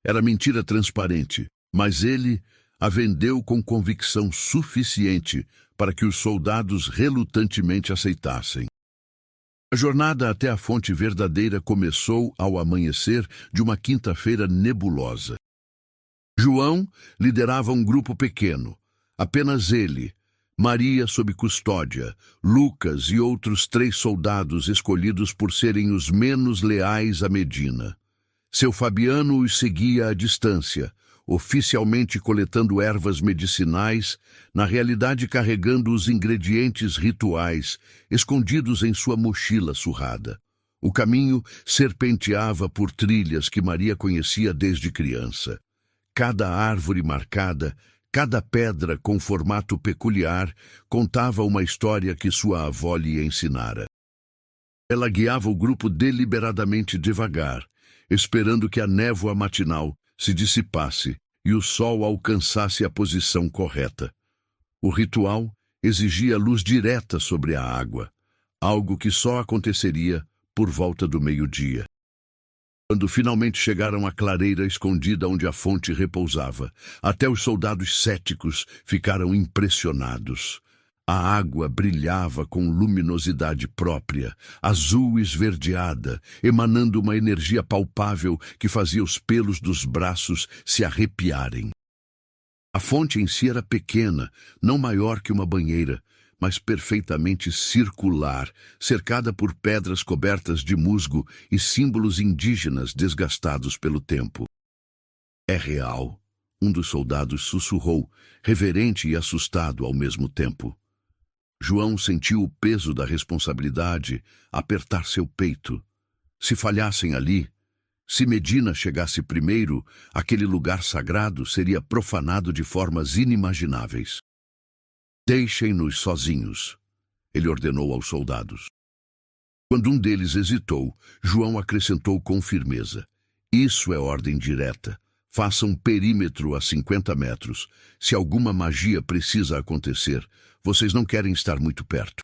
Era mentira transparente, mas ele a vendeu com convicção suficiente para que os soldados relutantemente aceitassem. A jornada até a fonte verdadeira começou ao amanhecer de uma quinta-feira nebulosa. João liderava um grupo pequeno, apenas ele, Maria sob custódia, Lucas e outros 3 soldados escolhidos por serem os menos leais a Medina. Seu Fabiano os seguia à distância, oficialmente coletando ervas medicinais, na realidade carregando os ingredientes rituais, escondidos em sua mochila surrada. O caminho serpenteava por trilhas que Maria conhecia desde criança. Cada árvore marcada, cada pedra com formato peculiar, contava uma história que sua avó lhe ensinara. Ela guiava o grupo deliberadamente devagar, esperando que a névoa matinal se dissipasse e o sol alcançasse a posição correta. O ritual exigia luz direta sobre a água. algo que só aconteceria por volta do meio-dia. Quando finalmente chegaram à clareira escondida onde a fonte repousava, até os soldados céticos ficaram impressionados. A água brilhava com luminosidade própria, azul esverdeada, emanando uma energia palpável que fazia os pelos dos braços se arrepiarem. A fonte em si era pequena, não maior que uma banheira, mas perfeitamente circular, cercada por pedras cobertas de musgo e símbolos indígenas desgastados pelo tempo. "É real", um dos soldados sussurrou, reverente e assustado ao mesmo tempo. João sentiu o peso da responsabilidade apertar seu peito. Se falhassem ali, se Medina chegasse primeiro, aquele lugar sagrado seria profanado de formas inimagináveis. "Deixem-nos sozinhos", ele ordenou aos soldados. Quando um deles hesitou, João acrescentou com firmeza: "Isso é ordem direta. Faça um perímetro a 50 metros. Se alguma magia precisa acontecer, vocês não querem estar muito perto."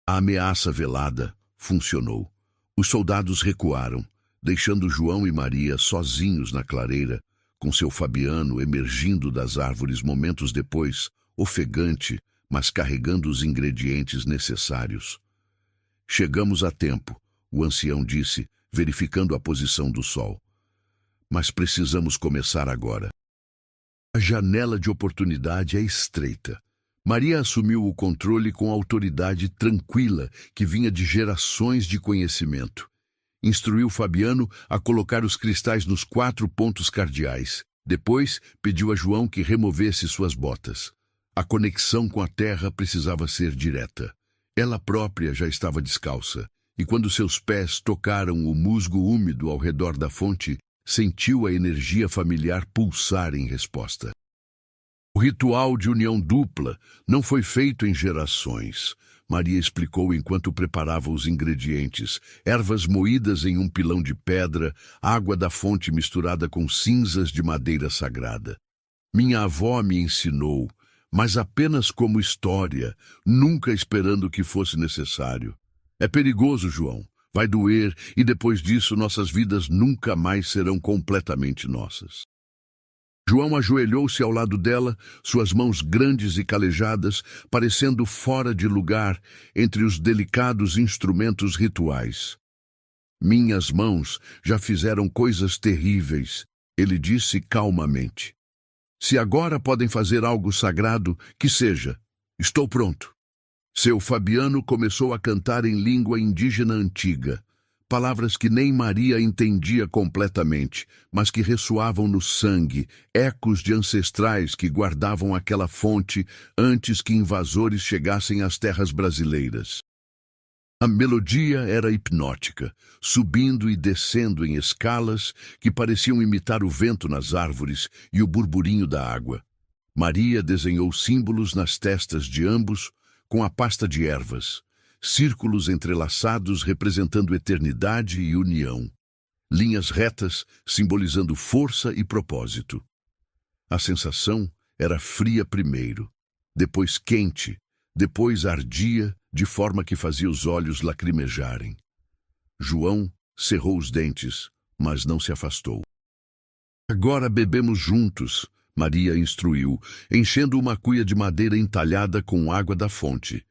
A ameaça velada funcionou. Os soldados recuaram, deixando João e Maria sozinhos na clareira, com seu Fabiano emergindo das árvores momentos depois, ofegante, mas carregando os ingredientes necessários. "Chegamos a tempo", o ancião disse, verificando a posição do sol. "Mas precisamos começar agora. A janela de oportunidade é estreita." Maria assumiu o controle com autoridade tranquila que vinha de gerações de conhecimento. Instruiu Fabiano a colocar os cristais nos 4 pontos cardeais. Depois, pediu a João que removesse suas botas. A conexão com a terra precisava ser direta. Ela própria já estava descalça, e quando seus pés tocaram o musgo úmido ao redor da fonte, sentiu a energia familiar pulsar em resposta. O ritual de união dupla não foi feito em gerações. Maria explicou enquanto preparava os ingredientes: ervas moídas em um pilão de pedra, água da fonte misturada com cinzas de madeira sagrada. "Minha avó me ensinou, mas apenas como história, nunca esperando que fosse necessário. É perigoso, João. Vai doer, e depois disso nossas vidas nunca mais serão completamente nossas." João ajoelhou-se ao lado dela, suas mãos grandes e calejadas, parecendo fora de lugar entre os delicados instrumentos rituais. "Minhas mãos já fizeram coisas terríveis", ele disse calmamente. "Se agora podem fazer algo sagrado, que seja. Estou pronto." Seu Fabiano começou a cantar em língua indígena antiga, palavras que nem Maria entendia completamente, mas que ressoavam no sangue, ecos de ancestrais que guardavam aquela fonte antes que invasores chegassem às terras brasileiras. A melodia era hipnótica, subindo e descendo em escalas que pareciam imitar o vento nas árvores e o burburinho da água. Maria desenhou símbolos nas testas de ambos com a pasta de ervas, círculos entrelaçados representando eternidade e união, linhas retas simbolizando força e propósito. A sensação era fria primeiro, depois quente, depois ardia de forma que fazia os olhos lacrimejarem. João cerrou os dentes, mas não se afastou. "Agora bebemos juntos", Maria instruiu, enchendo uma cuia de madeira entalhada com água da fonte.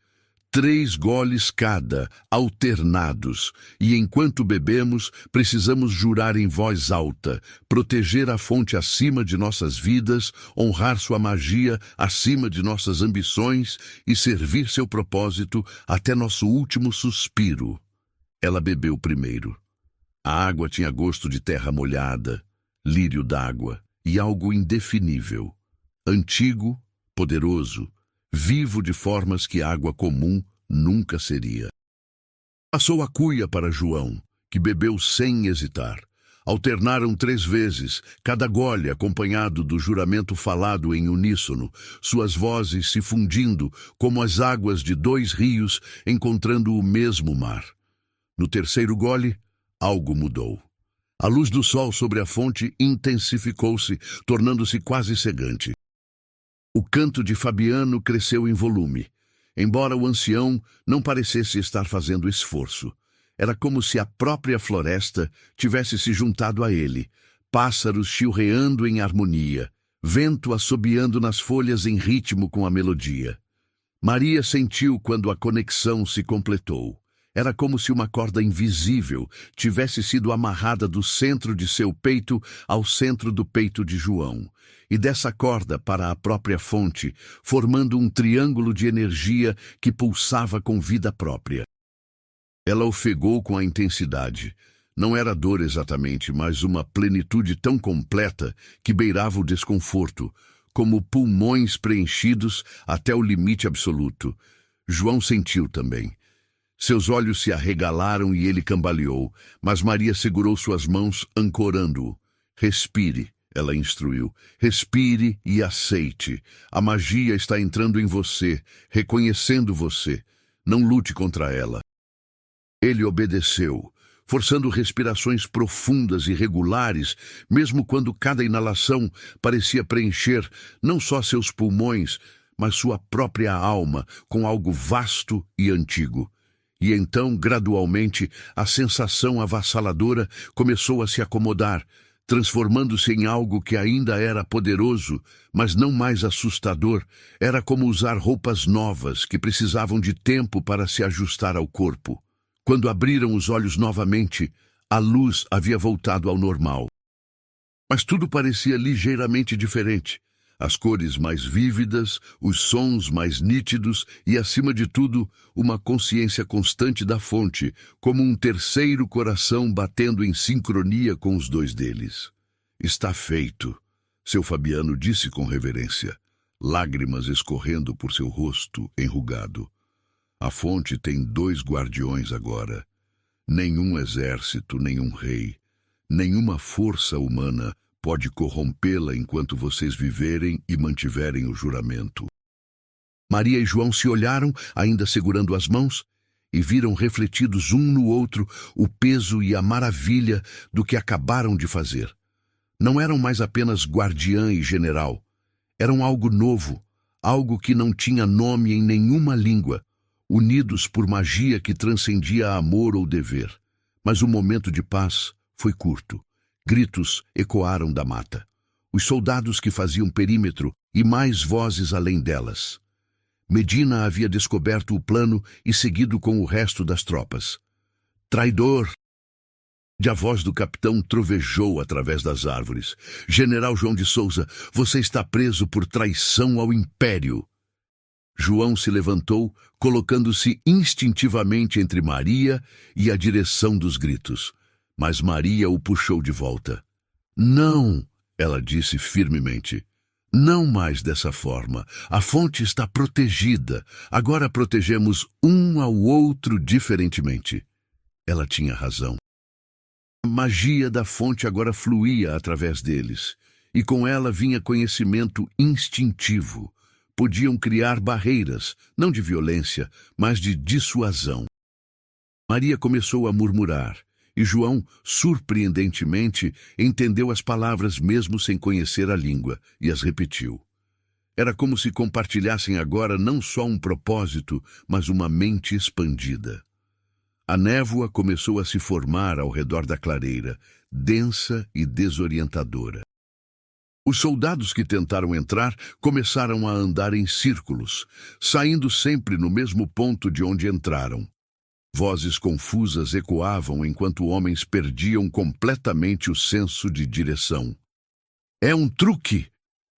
3 goles cada, alternados, e enquanto bebemos, precisamos jurar em voz alta, proteger a fonte acima de nossas vidas, honrar sua magia acima de nossas ambições e servir seu propósito até nosso último suspiro. Ela bebeu primeiro. A água tinha gosto de terra molhada, lírio d'água e algo indefinível, antigo, poderoso, vivo de formas que água comum nunca seria. Passou a cuia para João, que bebeu sem hesitar. Alternaram 3 vezes, cada gole acompanhado do juramento falado em uníssono, suas vozes se fundindo como as águas de 2 rios encontrando o mesmo mar. No terceiro gole, algo mudou. A luz do sol sobre a fonte intensificou-se, tornando-se quase cegante. O canto de Fabiano cresceu em volume. embora o ancião não parecesse estar fazendo esforço. Era como se a própria floresta tivesse se juntado a ele, pássaros chilreando em harmonia, vento assobiando nas folhas em ritmo com a melodia. Maria sentiu quando a conexão se completou. Era como se uma corda invisível tivesse sido amarrada do centro de seu peito ao centro do peito de João, e dessa corda para a própria fonte, formando um triângulo de energia que pulsava com vida própria. Ela ofegou com a intensidade. Não era dor exatamente, mas uma plenitude tão completa que beirava o desconforto, como pulmões preenchidos até o limite absoluto. João sentiu também. Seus olhos se arregalaram e ele cambaleou, mas Maria segurou suas mãos, ancorando-o. Respire, ela instruiu. Respire e aceite. A magia está entrando em você, reconhecendo você. Não lute contra ela. Ele obedeceu, forçando respirações profundas e regulares, mesmo quando cada inalação parecia preencher não só seus pulmões, mas sua própria alma com algo vasto e antigo. E então, gradualmente, a sensação avassaladora começou a se acomodar, transformando-se em algo que ainda era poderoso, mas não mais assustador. Era como usar roupas novas que precisavam de tempo para se ajustar ao corpo. Quando abriram os olhos novamente, a luz havia voltado ao normal. Mas tudo parecia ligeiramente diferente. As cores mais vívidas, os sons mais nítidos e, acima de tudo, uma consciência constante da fonte, como um terceiro coração batendo em sincronia com os dois deles. Está feito, seu Fabiano disse com reverência, lágrimas escorrendo por seu rosto enrugado. A fonte tem 2 guardiões agora. Nenhum exército, nenhum rei, nenhuma força humana pode corrompê-la enquanto vocês viverem e mantiverem o juramento. Maria e João se olharam, ainda segurando as mãos, e viram refletidos um no outro o peso e a maravilha do que acabaram de fazer. Não eram mais apenas guardiã e general. Eram algo novo, algo que não tinha nome em nenhuma língua, unidos por magia que transcendia amor ou dever. Mas o momento de paz foi curto. Gritos ecoaram da mata. Os soldados que faziam perímetro e mais vozes além delas. Medina havia descoberto o plano e seguido com o resto das tropas. Traidor! A voz do capitão trovejou através das árvores. General João de Souza, você está preso por traição ao Império. João se levantou, colocando-se instintivamente entre Maria e a direção dos gritos. Mas Maria o puxou de volta. Não, ela disse firmemente. Não mais dessa forma. A fonte está protegida. Agora protegemos um ao outro diferentemente. Ela tinha razão. A magia da fonte agora fluía através deles, e com ela vinha conhecimento instintivo. Podiam criar barreiras, não de violência, mas de dissuasão. Maria começou a murmurar, e João, surpreendentemente, entendeu as palavras mesmo sem conhecer a língua, e as repetiu. Era como se compartilhassem agora não só um propósito, mas uma mente expandida. A névoa começou a se formar ao redor da clareira, densa e desorientadora. Os soldados que tentaram entrar começaram a andar em círculos, saindo sempre no mesmo ponto de onde entraram. Vozes confusas ecoavam enquanto homens perdiam completamente o senso de direção. É um truque!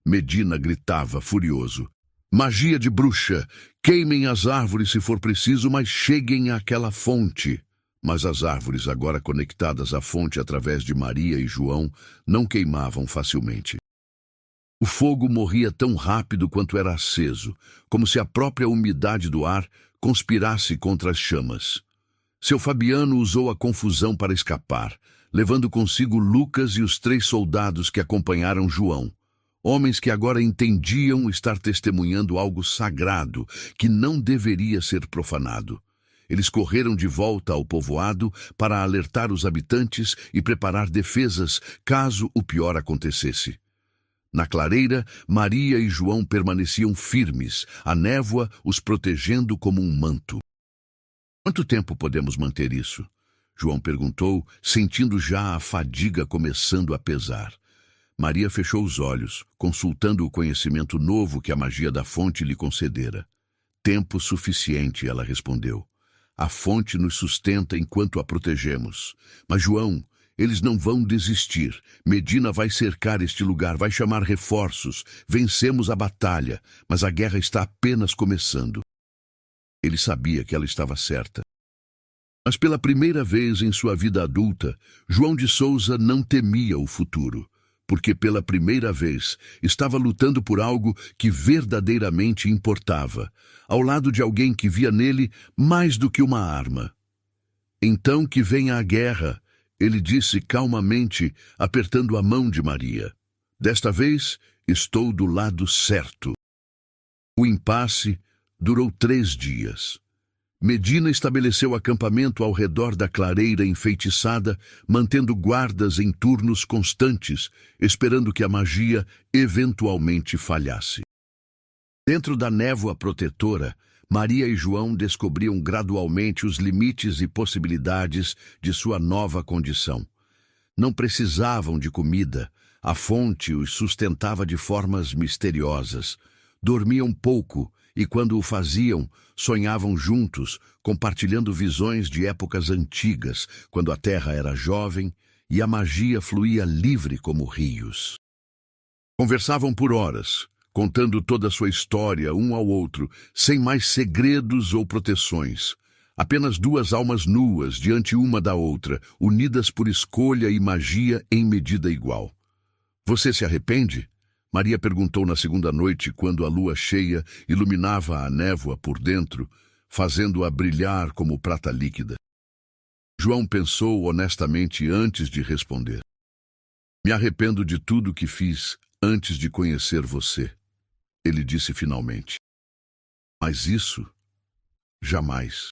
Medina gritava, furioso. Magia de bruxa! Queimem as árvores se for preciso, mas cheguem àquela fonte. Mas as árvores, agora conectadas à fonte através de Maria e João, não queimavam facilmente. O fogo morria tão rápido quanto era aceso, como se a própria umidade do ar conspirasse contra as chamas. Seu Fabiano usou a confusão para escapar, levando consigo Lucas e os 3 soldados que acompanharam João. Homens que agora entendiam estar testemunhando algo sagrado que não deveria ser profanado. Eles correram de volta ao povoado para alertar os habitantes e preparar defesas caso o pior acontecesse. Na clareira, Maria e João permaneciam firmes, a névoa os protegendo como um manto. Quanto tempo podemos manter isso? João perguntou, sentindo já a fadiga começando a pesar. Maria fechou os olhos, consultando o conhecimento novo que a magia da fonte lhe concedera. Tempo suficiente, ela respondeu. A fonte nos sustenta enquanto a protegemos. Mas, João, eles não vão desistir. Medina vai cercar este lugar, vai chamar reforços. Vencemos a batalha, mas a guerra está apenas começando. Ele sabia que ela estava certa. Mas pela primeira vez em sua vida adulta, João de Souza não temia o futuro, porque pela primeira vez estava lutando por algo que verdadeiramente importava, ao lado de alguém que via nele mais do que uma arma. Então que venha a guerra, ele disse calmamente, apertando a mão de Maria. Desta vez, estou do lado certo. O impasse durou 3 dias. Medina estabeleceu acampamento ao redor da clareira enfeitiçada, mantendo guardas em turnos constantes, esperando que a magia eventualmente falhasse. Dentro da névoa protetora, Maria e João descobriam gradualmente os limites e possibilidades de sua nova condição. Não precisavam de comida, a fonte os sustentava de formas misteriosas. Dormiam pouco e, quando o faziam, sonhavam juntos, compartilhando visões de épocas antigas, quando a terra era jovem e a magia fluía livre como rios. Conversavam por horas, contando toda a sua história um ao outro, sem mais segredos ou proteções. Apenas 2 almas nuas diante uma da outra, unidas por escolha e magia em medida igual. Você se arrepende? Maria perguntou na segunda noite, quando a lua cheia iluminava a névoa por dentro, fazendo-a brilhar como prata líquida. João pensou honestamente antes de responder. Me arrependo de tudo que fiz antes de conhecer você, ele disse finalmente. Mas isso, jamais.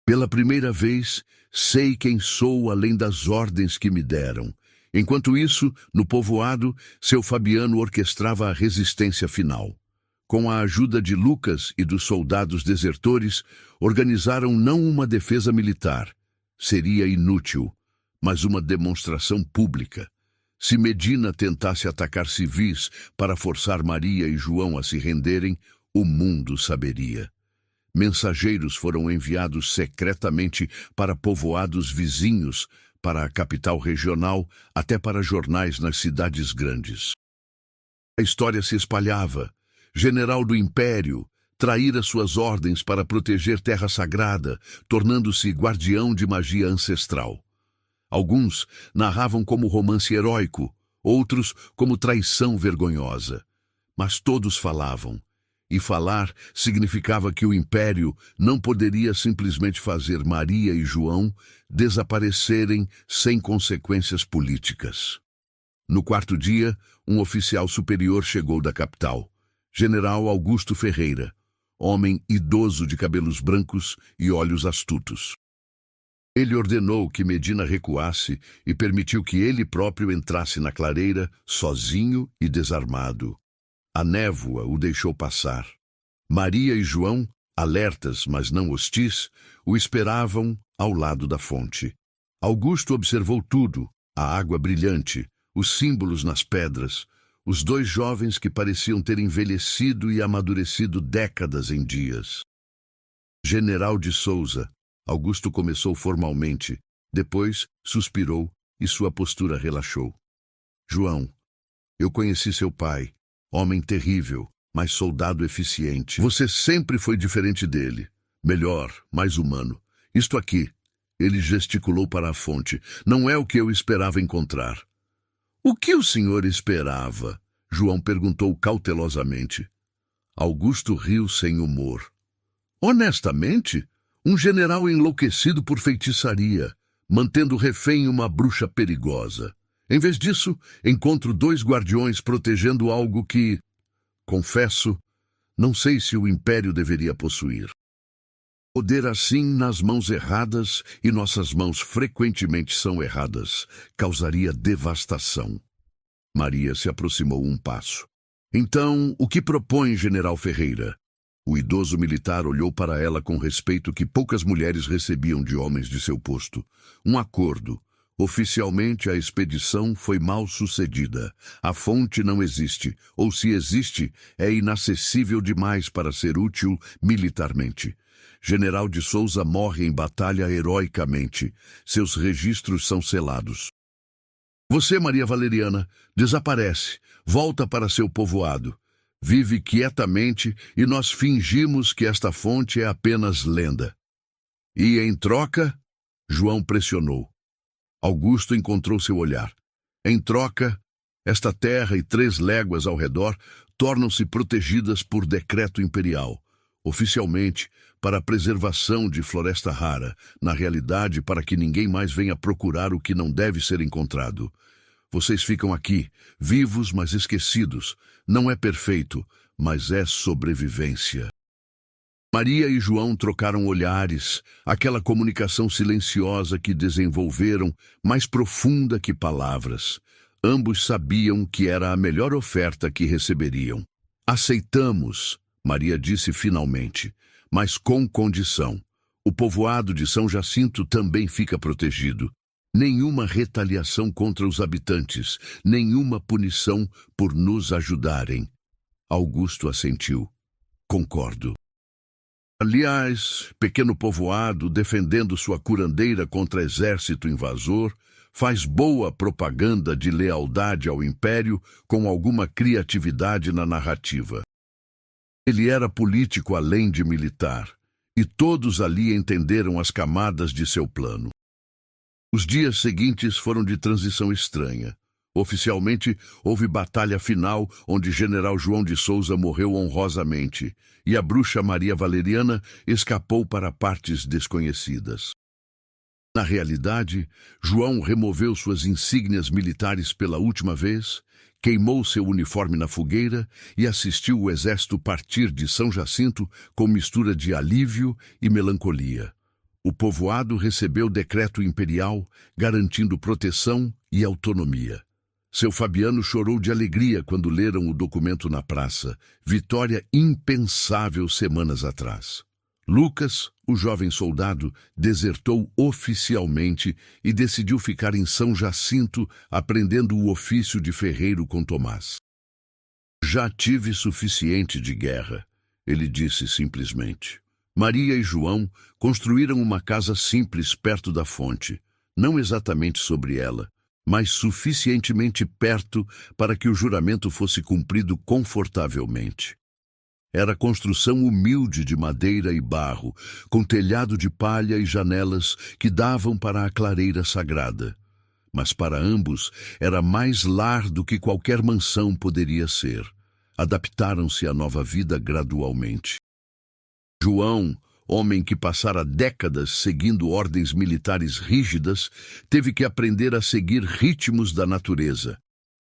Pela primeira vez, sei quem sou além das ordens que me deram. Enquanto isso, no povoado, seu Fabiano orquestrava a resistência final. Com a ajuda de Lucas e dos soldados desertores, organizaram não uma defesa militar. Seria inútil, mas uma demonstração pública. Se Medina tentasse atacar civis para forçar Maria e João a se renderem, o mundo saberia. Mensageiros foram enviados secretamente para povoados vizinhos, para a capital regional, até para jornais nas cidades grandes. A história se espalhava. General do Império, traíra suas ordens para proteger terra sagrada, tornando-se guardião de magia ancestral. Alguns narravam como romance heróico, outros como traição vergonhosa. Mas todos falavam. E falar significava que o Império não poderia simplesmente fazer Maria e João desaparecerem sem consequências políticas. No 4º dia, um oficial superior chegou da capital, General Augusto Ferreira, homem idoso de cabelos brancos e olhos astutos. Ele ordenou que Medina recuasse e permitiu que ele próprio entrasse na clareira, sozinho e desarmado. A névoa o deixou passar. Maria e João, alertas, mas não hostis, o esperavam ao lado da fonte. Augusto observou tudo, a água brilhante, os símbolos nas pedras, os 2 jovens que pareciam ter envelhecido e amadurecido décadas em dias. General de Souza, Augusto começou formalmente, depois suspirou e sua postura relaxou. João, eu conheci seu pai. Homem terrível, mas soldado eficiente. Você sempre foi diferente dele. Melhor, mais humano. Isto aqui, ele gesticulou para a fonte, não é o que eu esperava encontrar. O que o senhor esperava? João perguntou cautelosamente. Augusto riu sem humor. Honestamente, um general enlouquecido por feitiçaria, mantendo refém uma bruxa perigosa. Em vez disso, encontro 2 guardiões protegendo algo que, confesso, não sei se o Império deveria possuir. Poder assim nas mãos erradas, e nossas mãos frequentemente são erradas, causaria devastação. Maria se aproximou um passo. Então, o que propõe, General Ferreira? O idoso militar olhou para ela com respeito que poucas mulheres recebiam de homens de seu posto. Um acordo. Oficialmente, a expedição foi mal sucedida. A fonte não existe, ou se existe, é inacessível demais para ser útil militarmente. General de Souza morre em batalha heroicamente. Seus registros são selados. Você, Maria Valeriana, desaparece, volta para seu povoado. Vive quietamente e nós fingimos que esta fonte é apenas lenda. E, em troca, João pressionou. Augusto encontrou seu olhar. Em troca, esta terra e 3 léguas ao redor tornam-se protegidas por decreto imperial. Oficialmente, para a preservação de floresta rara, na realidade, para que ninguém mais venha procurar o que não deve ser encontrado. Vocês ficam aqui, vivos, mas esquecidos. Não é perfeito, mas é sobrevivência. Maria e João trocaram olhares, aquela comunicação silenciosa que desenvolveram, mais profunda que palavras. Ambos sabiam que era a melhor oferta que receberiam. Aceitamos, Maria disse finalmente, mas com condição. O povoado de São Jacinto também fica protegido. Nenhuma retaliação contra os habitantes, nenhuma punição por nos ajudarem. Augusto assentiu. Concordo. Aliás, pequeno povoado, defendendo sua curandeira contra exército invasor, faz boa propaganda de lealdade ao império com alguma criatividade na narrativa. Ele era político além de militar, e todos ali entenderam as camadas de seu plano. Os dias seguintes foram de transição estranha. Oficialmente, houve batalha final onde General João de Souza morreu honrosamente e a bruxa Maria Valeriana escapou para partes desconhecidas. Na realidade, João removeu suas insígnias militares pela última vez, queimou seu uniforme na fogueira e assistiu o exército partir de São Jacinto com mistura de alívio e melancolia. O povoado recebeu decreto imperial garantindo proteção e autonomia. Seu Fabiano chorou de alegria quando leram o documento na praça, vitória impensável semanas atrás. Lucas, o jovem soldado, desertou oficialmente e decidiu ficar em São Jacinto aprendendo o ofício de ferreiro com Tomás. Já tive suficiente de guerra, ele disse simplesmente. Maria e João construíram uma casa simples perto da fonte, não exatamente sobre ela, mas suficientemente perto para que o juramento fosse cumprido confortavelmente. Era construção humilde de madeira e barro, com telhado de palha e janelas que davam para a clareira sagrada. Mas para ambos era mais lar do que qualquer mansão poderia ser. Adaptaram-se à nova vida gradualmente. João, homem que passara décadas seguindo ordens militares rígidas, teve que aprender a seguir ritmos da natureza.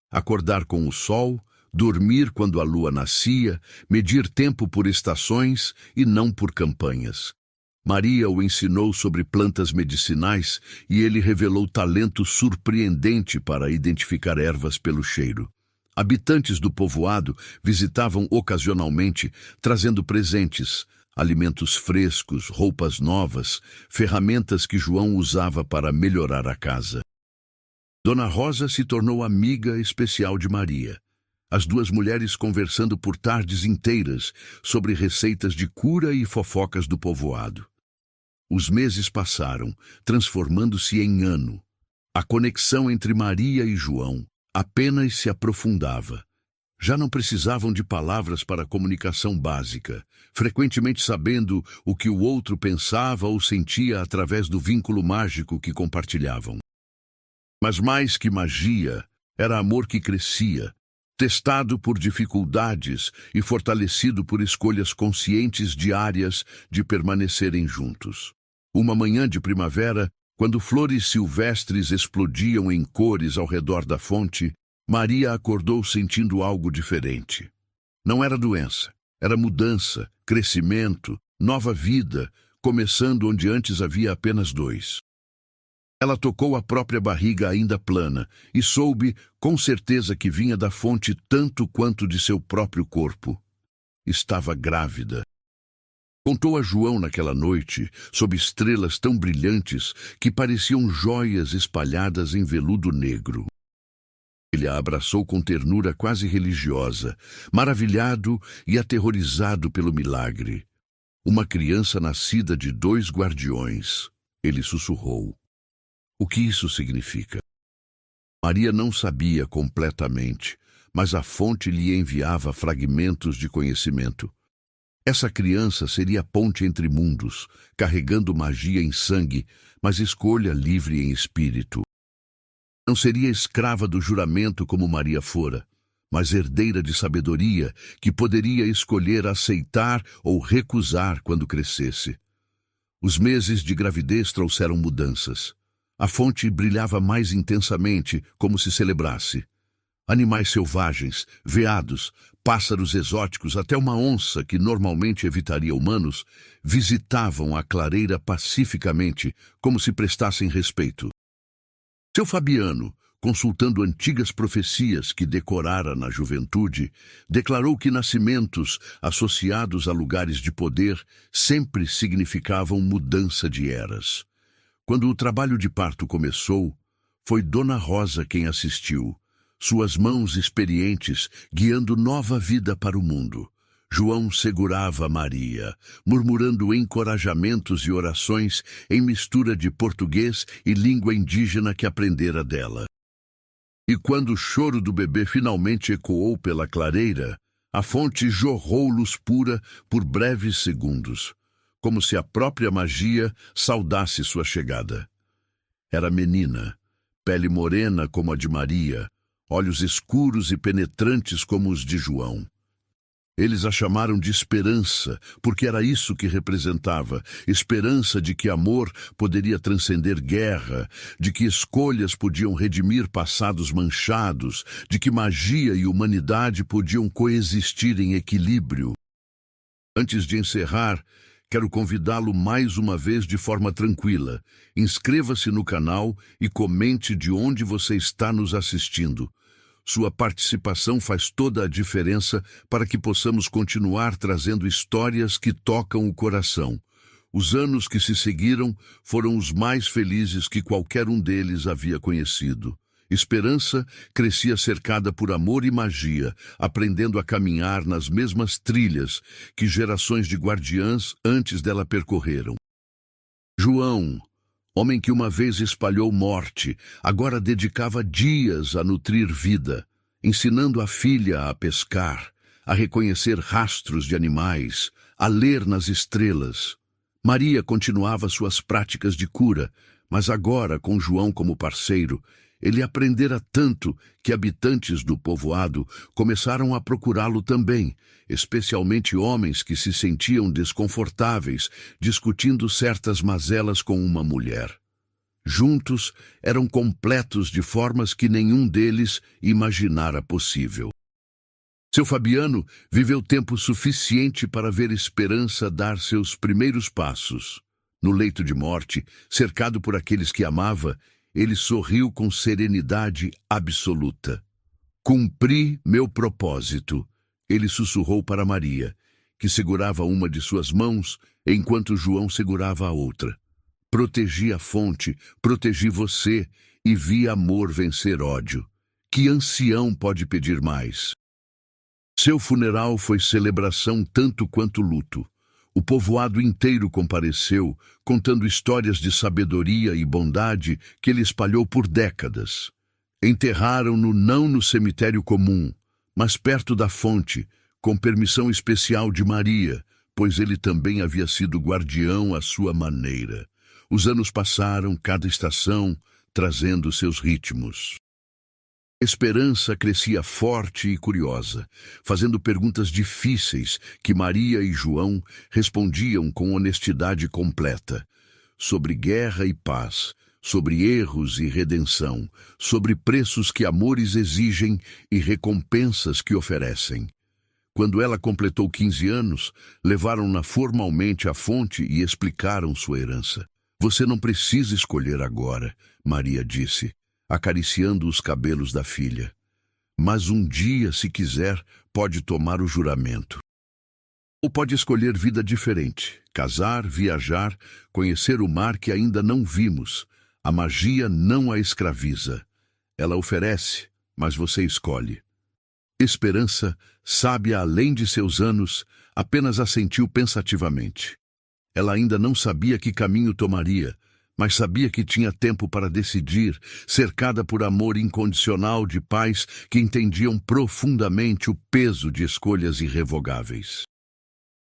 Acordar com o sol, dormir quando a lua nascia, medir tempo por estações e não por campanhas. Maria o ensinou sobre plantas medicinais e ele revelou talento surpreendente para identificar ervas pelo cheiro. Habitantes do povoado visitavam ocasionalmente, trazendo presentes, alimentos frescos, roupas novas, ferramentas que João usava para melhorar a casa. Dona Rosa se tornou amiga especial de Maria. As duas mulheres conversando por tardes inteiras sobre receitas de cura e fofocas do povoado. Os meses passaram, transformando-se em ano. A conexão entre Maria e João apenas se aprofundava. Já não precisavam de palavras para a comunicação básica, frequentemente sabendo o que o outro pensava ou sentia através do vínculo mágico que compartilhavam. Mas mais que magia, era amor que crescia, testado por dificuldades e fortalecido por escolhas conscientes diárias de permanecerem juntos. Uma manhã de primavera, quando flores silvestres explodiam em cores ao redor da fonte, Maria acordou sentindo algo diferente. Não era doença, era mudança, crescimento, nova vida, começando onde antes havia apenas 2. Ela tocou a própria barriga ainda plana e soube, com certeza, que vinha da fonte tanto quanto de seu próprio corpo. Estava grávida. Contou a João naquela noite, sob estrelas tão brilhantes que pareciam joias espalhadas em veludo negro. Ele a abraçou com ternura quase religiosa, maravilhado e aterrorizado pelo milagre. Uma criança nascida de 2 guardiões, ele sussurrou. O que isso significa? Maria não sabia completamente, mas a fonte lhe enviava fragmentos de conhecimento. Essa criança seria a ponte entre mundos, carregando magia em sangue, mas escolha livre em espírito. Não seria escrava do juramento como Maria fora, mas herdeira de sabedoria que poderia escolher aceitar ou recusar quando crescesse. Os meses de gravidez trouxeram mudanças. A fonte brilhava mais intensamente, como se celebrasse. Animais selvagens, veados, pássaros exóticos, até uma onça que normalmente evitaria humanos, visitavam a clareira pacificamente, como se prestassem respeito. Seu Fabiano, consultando antigas profecias que decorara na juventude, declarou que nascimentos associados a lugares de poder sempre significavam mudança de eras. Quando o trabalho de parto começou, foi Dona Rosa quem assistiu, suas mãos experientes guiando nova vida para o mundo. João segurava Maria, murmurando encorajamentos e orações em mistura de português e língua indígena que aprendera dela. E quando o choro do bebê finalmente ecoou pela clareira, a fonte jorrou luz pura por breves segundos, como se a própria magia saudasse sua chegada. Era menina, pele morena como a de Maria, olhos escuros e penetrantes como os de João. Eles a chamaram de esperança, porque era isso que representava, esperança de que amor poderia transcender guerra, de que escolhas podiam redimir passados manchados, de que magia e humanidade podiam coexistir em equilíbrio. Antes de encerrar, quero convidá-lo mais uma vez de forma tranquila. Inscreva-se no canal e comente de onde você está nos assistindo. Sua participação faz toda a diferença para que possamos continuar trazendo histórias que tocam o coração. Os anos que se seguiram foram os mais felizes que qualquer um deles havia conhecido. Esperança crescia cercada por amor e magia, aprendendo a caminhar nas mesmas trilhas que gerações de guardiãs antes dela percorreram. João, homem que uma vez espalhou morte, agora dedicava dias a nutrir vida, ensinando a filha a pescar, a reconhecer rastros de animais, a ler nas estrelas. Maria continuava suas práticas de cura, mas agora, com João como parceiro, ele aprendera tanto que habitantes do povoado começaram a procurá-lo também, especialmente homens que se sentiam desconfortáveis discutindo certas mazelas com uma mulher. Juntos, eram completos de formas que nenhum deles imaginara possível. Seu Fabiano viveu tempo suficiente para ver Esperança dar seus primeiros passos. No leito de morte, cercado por aqueles que amava, ele sorriu com serenidade absoluta. Cumpri meu propósito, ele sussurrou para Maria, que segurava uma de suas mãos, enquanto João segurava a outra. Protegi a fonte, protegi você, e vi amor vencer ódio. Que ancião pode pedir mais? Seu funeral foi celebração tanto quanto luto. O povoado inteiro compareceu, contando histórias de sabedoria e bondade que ele espalhou por décadas. Enterraram-no não no cemitério comum, mas perto da fonte, com permissão especial de Maria, pois ele também havia sido guardião à sua maneira. Os anos passaram, cada estação, trazendo seus ritmos. Esperança crescia forte e curiosa, fazendo perguntas difíceis que Maria e João respondiam com honestidade completa. Sobre guerra e paz, sobre erros e redenção, sobre preços que amores exigem e recompensas que oferecem. Quando ela completou 15 anos, levaram-na formalmente à fonte e explicaram sua herança. Você não precisa escolher agora, Maria disse, acariciando os cabelos da filha. Mas um dia, se quiser, pode tomar o juramento. Ou pode escolher vida diferente, casar, viajar, conhecer o mar que ainda não vimos. A magia não a escraviza. Ela oferece, mas você escolhe. Esperança, sábia além de seus anos, apenas assentiu pensativamente. Ela ainda não sabia que caminho tomaria, mas sabia que tinha tempo para decidir, cercada por amor incondicional de pais que entendiam profundamente o peso de escolhas irrevogáveis.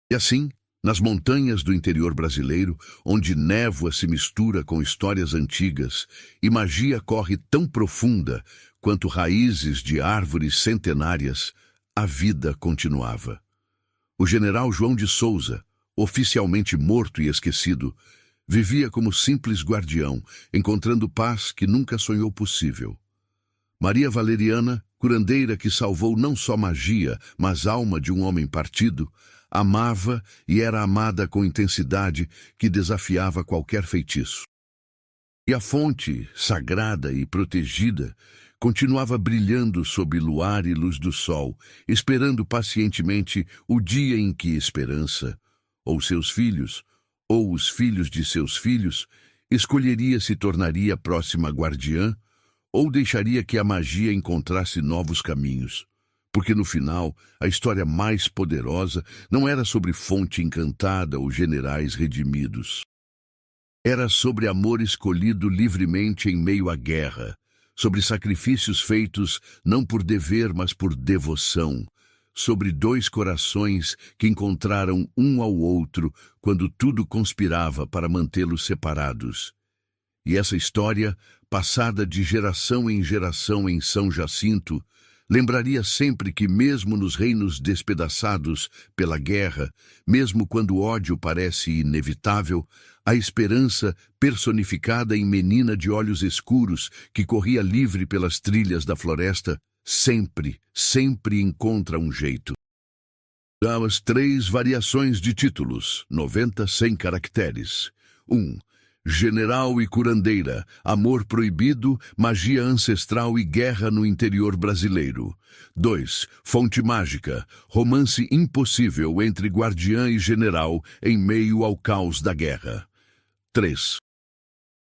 E assim, nas montanhas do interior brasileiro, onde névoa se mistura com histórias antigas e magia corre tão profunda quanto raízes de árvores centenárias, a vida continuava. O general João de Souza, oficialmente morto e esquecido, vivia como simples guardião, encontrando paz que nunca sonhou possível. Maria Valeriana, curandeira que salvou não só magia, mas alma de um homem partido, amava e era amada com intensidade que desafiava qualquer feitiço. E a fonte, sagrada e protegida, continuava brilhando sob luar e luz do sol, esperando pacientemente o dia em que Esperança, ou seus filhos, ou os filhos de seus filhos, escolheria se tornaria a próxima guardiã, ou deixaria que a magia encontrasse novos caminhos. Porque no final, a história mais poderosa não era sobre fonte encantada ou generais redimidos. Era sobre amor escolhido livremente em meio à guerra, sobre sacrifícios feitos não por dever, mas por devoção, sobre dois corações que encontraram um ao outro quando tudo conspirava para mantê-los separados. E essa história, passada de geração em geração em São Jacinto, lembraria sempre que mesmo nos reinos despedaçados pela guerra, mesmo quando o ódio parece inevitável, a esperança personificada em menina de olhos escuros que corria livre pelas trilhas da floresta, sempre, sempre encontra um jeito. Há as 3 variações de títulos, 90-100 caracteres. 1. General e curandeira, amor proibido, magia ancestral e guerra no interior brasileiro. 2. Fonte mágica, romance impossível entre guardiã e general em meio ao caos da guerra. 3.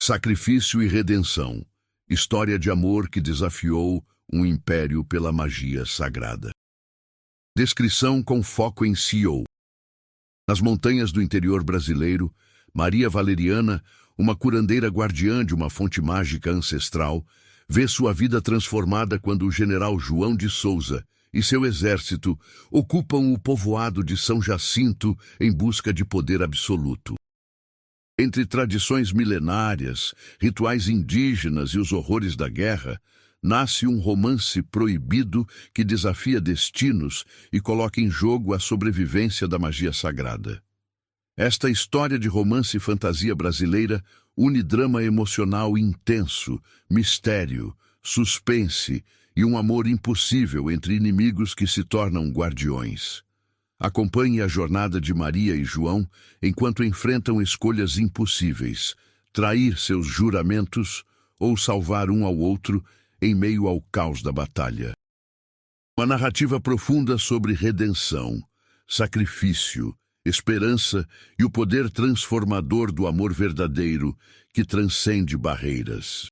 Sacrifício e redenção, história de amor que desafiou um império pela magia sagrada. Descrição com foco em CEO. Nas montanhas do interior brasileiro, Maria Valeriana, uma curandeira guardiã de uma fonte mágica ancestral, vê sua vida transformada quando o general João de Souza e seu exército ocupam o povoado de São Jacinto em busca de poder absoluto. Entre tradições milenárias, rituais indígenas e os horrores da guerra, nasce um romance proibido que desafia destinos e coloca em jogo a sobrevivência da magia sagrada. Esta história de romance e fantasia brasileira une drama emocional intenso, mistério, suspense e um amor impossível entre inimigos que se tornam guardiões. Acompanhe a jornada de Maria e João enquanto enfrentam escolhas impossíveis, trair seus juramentos ou salvar um ao outro em meio ao caos da batalha. Uma narrativa profunda sobre redenção, sacrifício, esperança e o poder transformador do amor verdadeiro que transcende barreiras.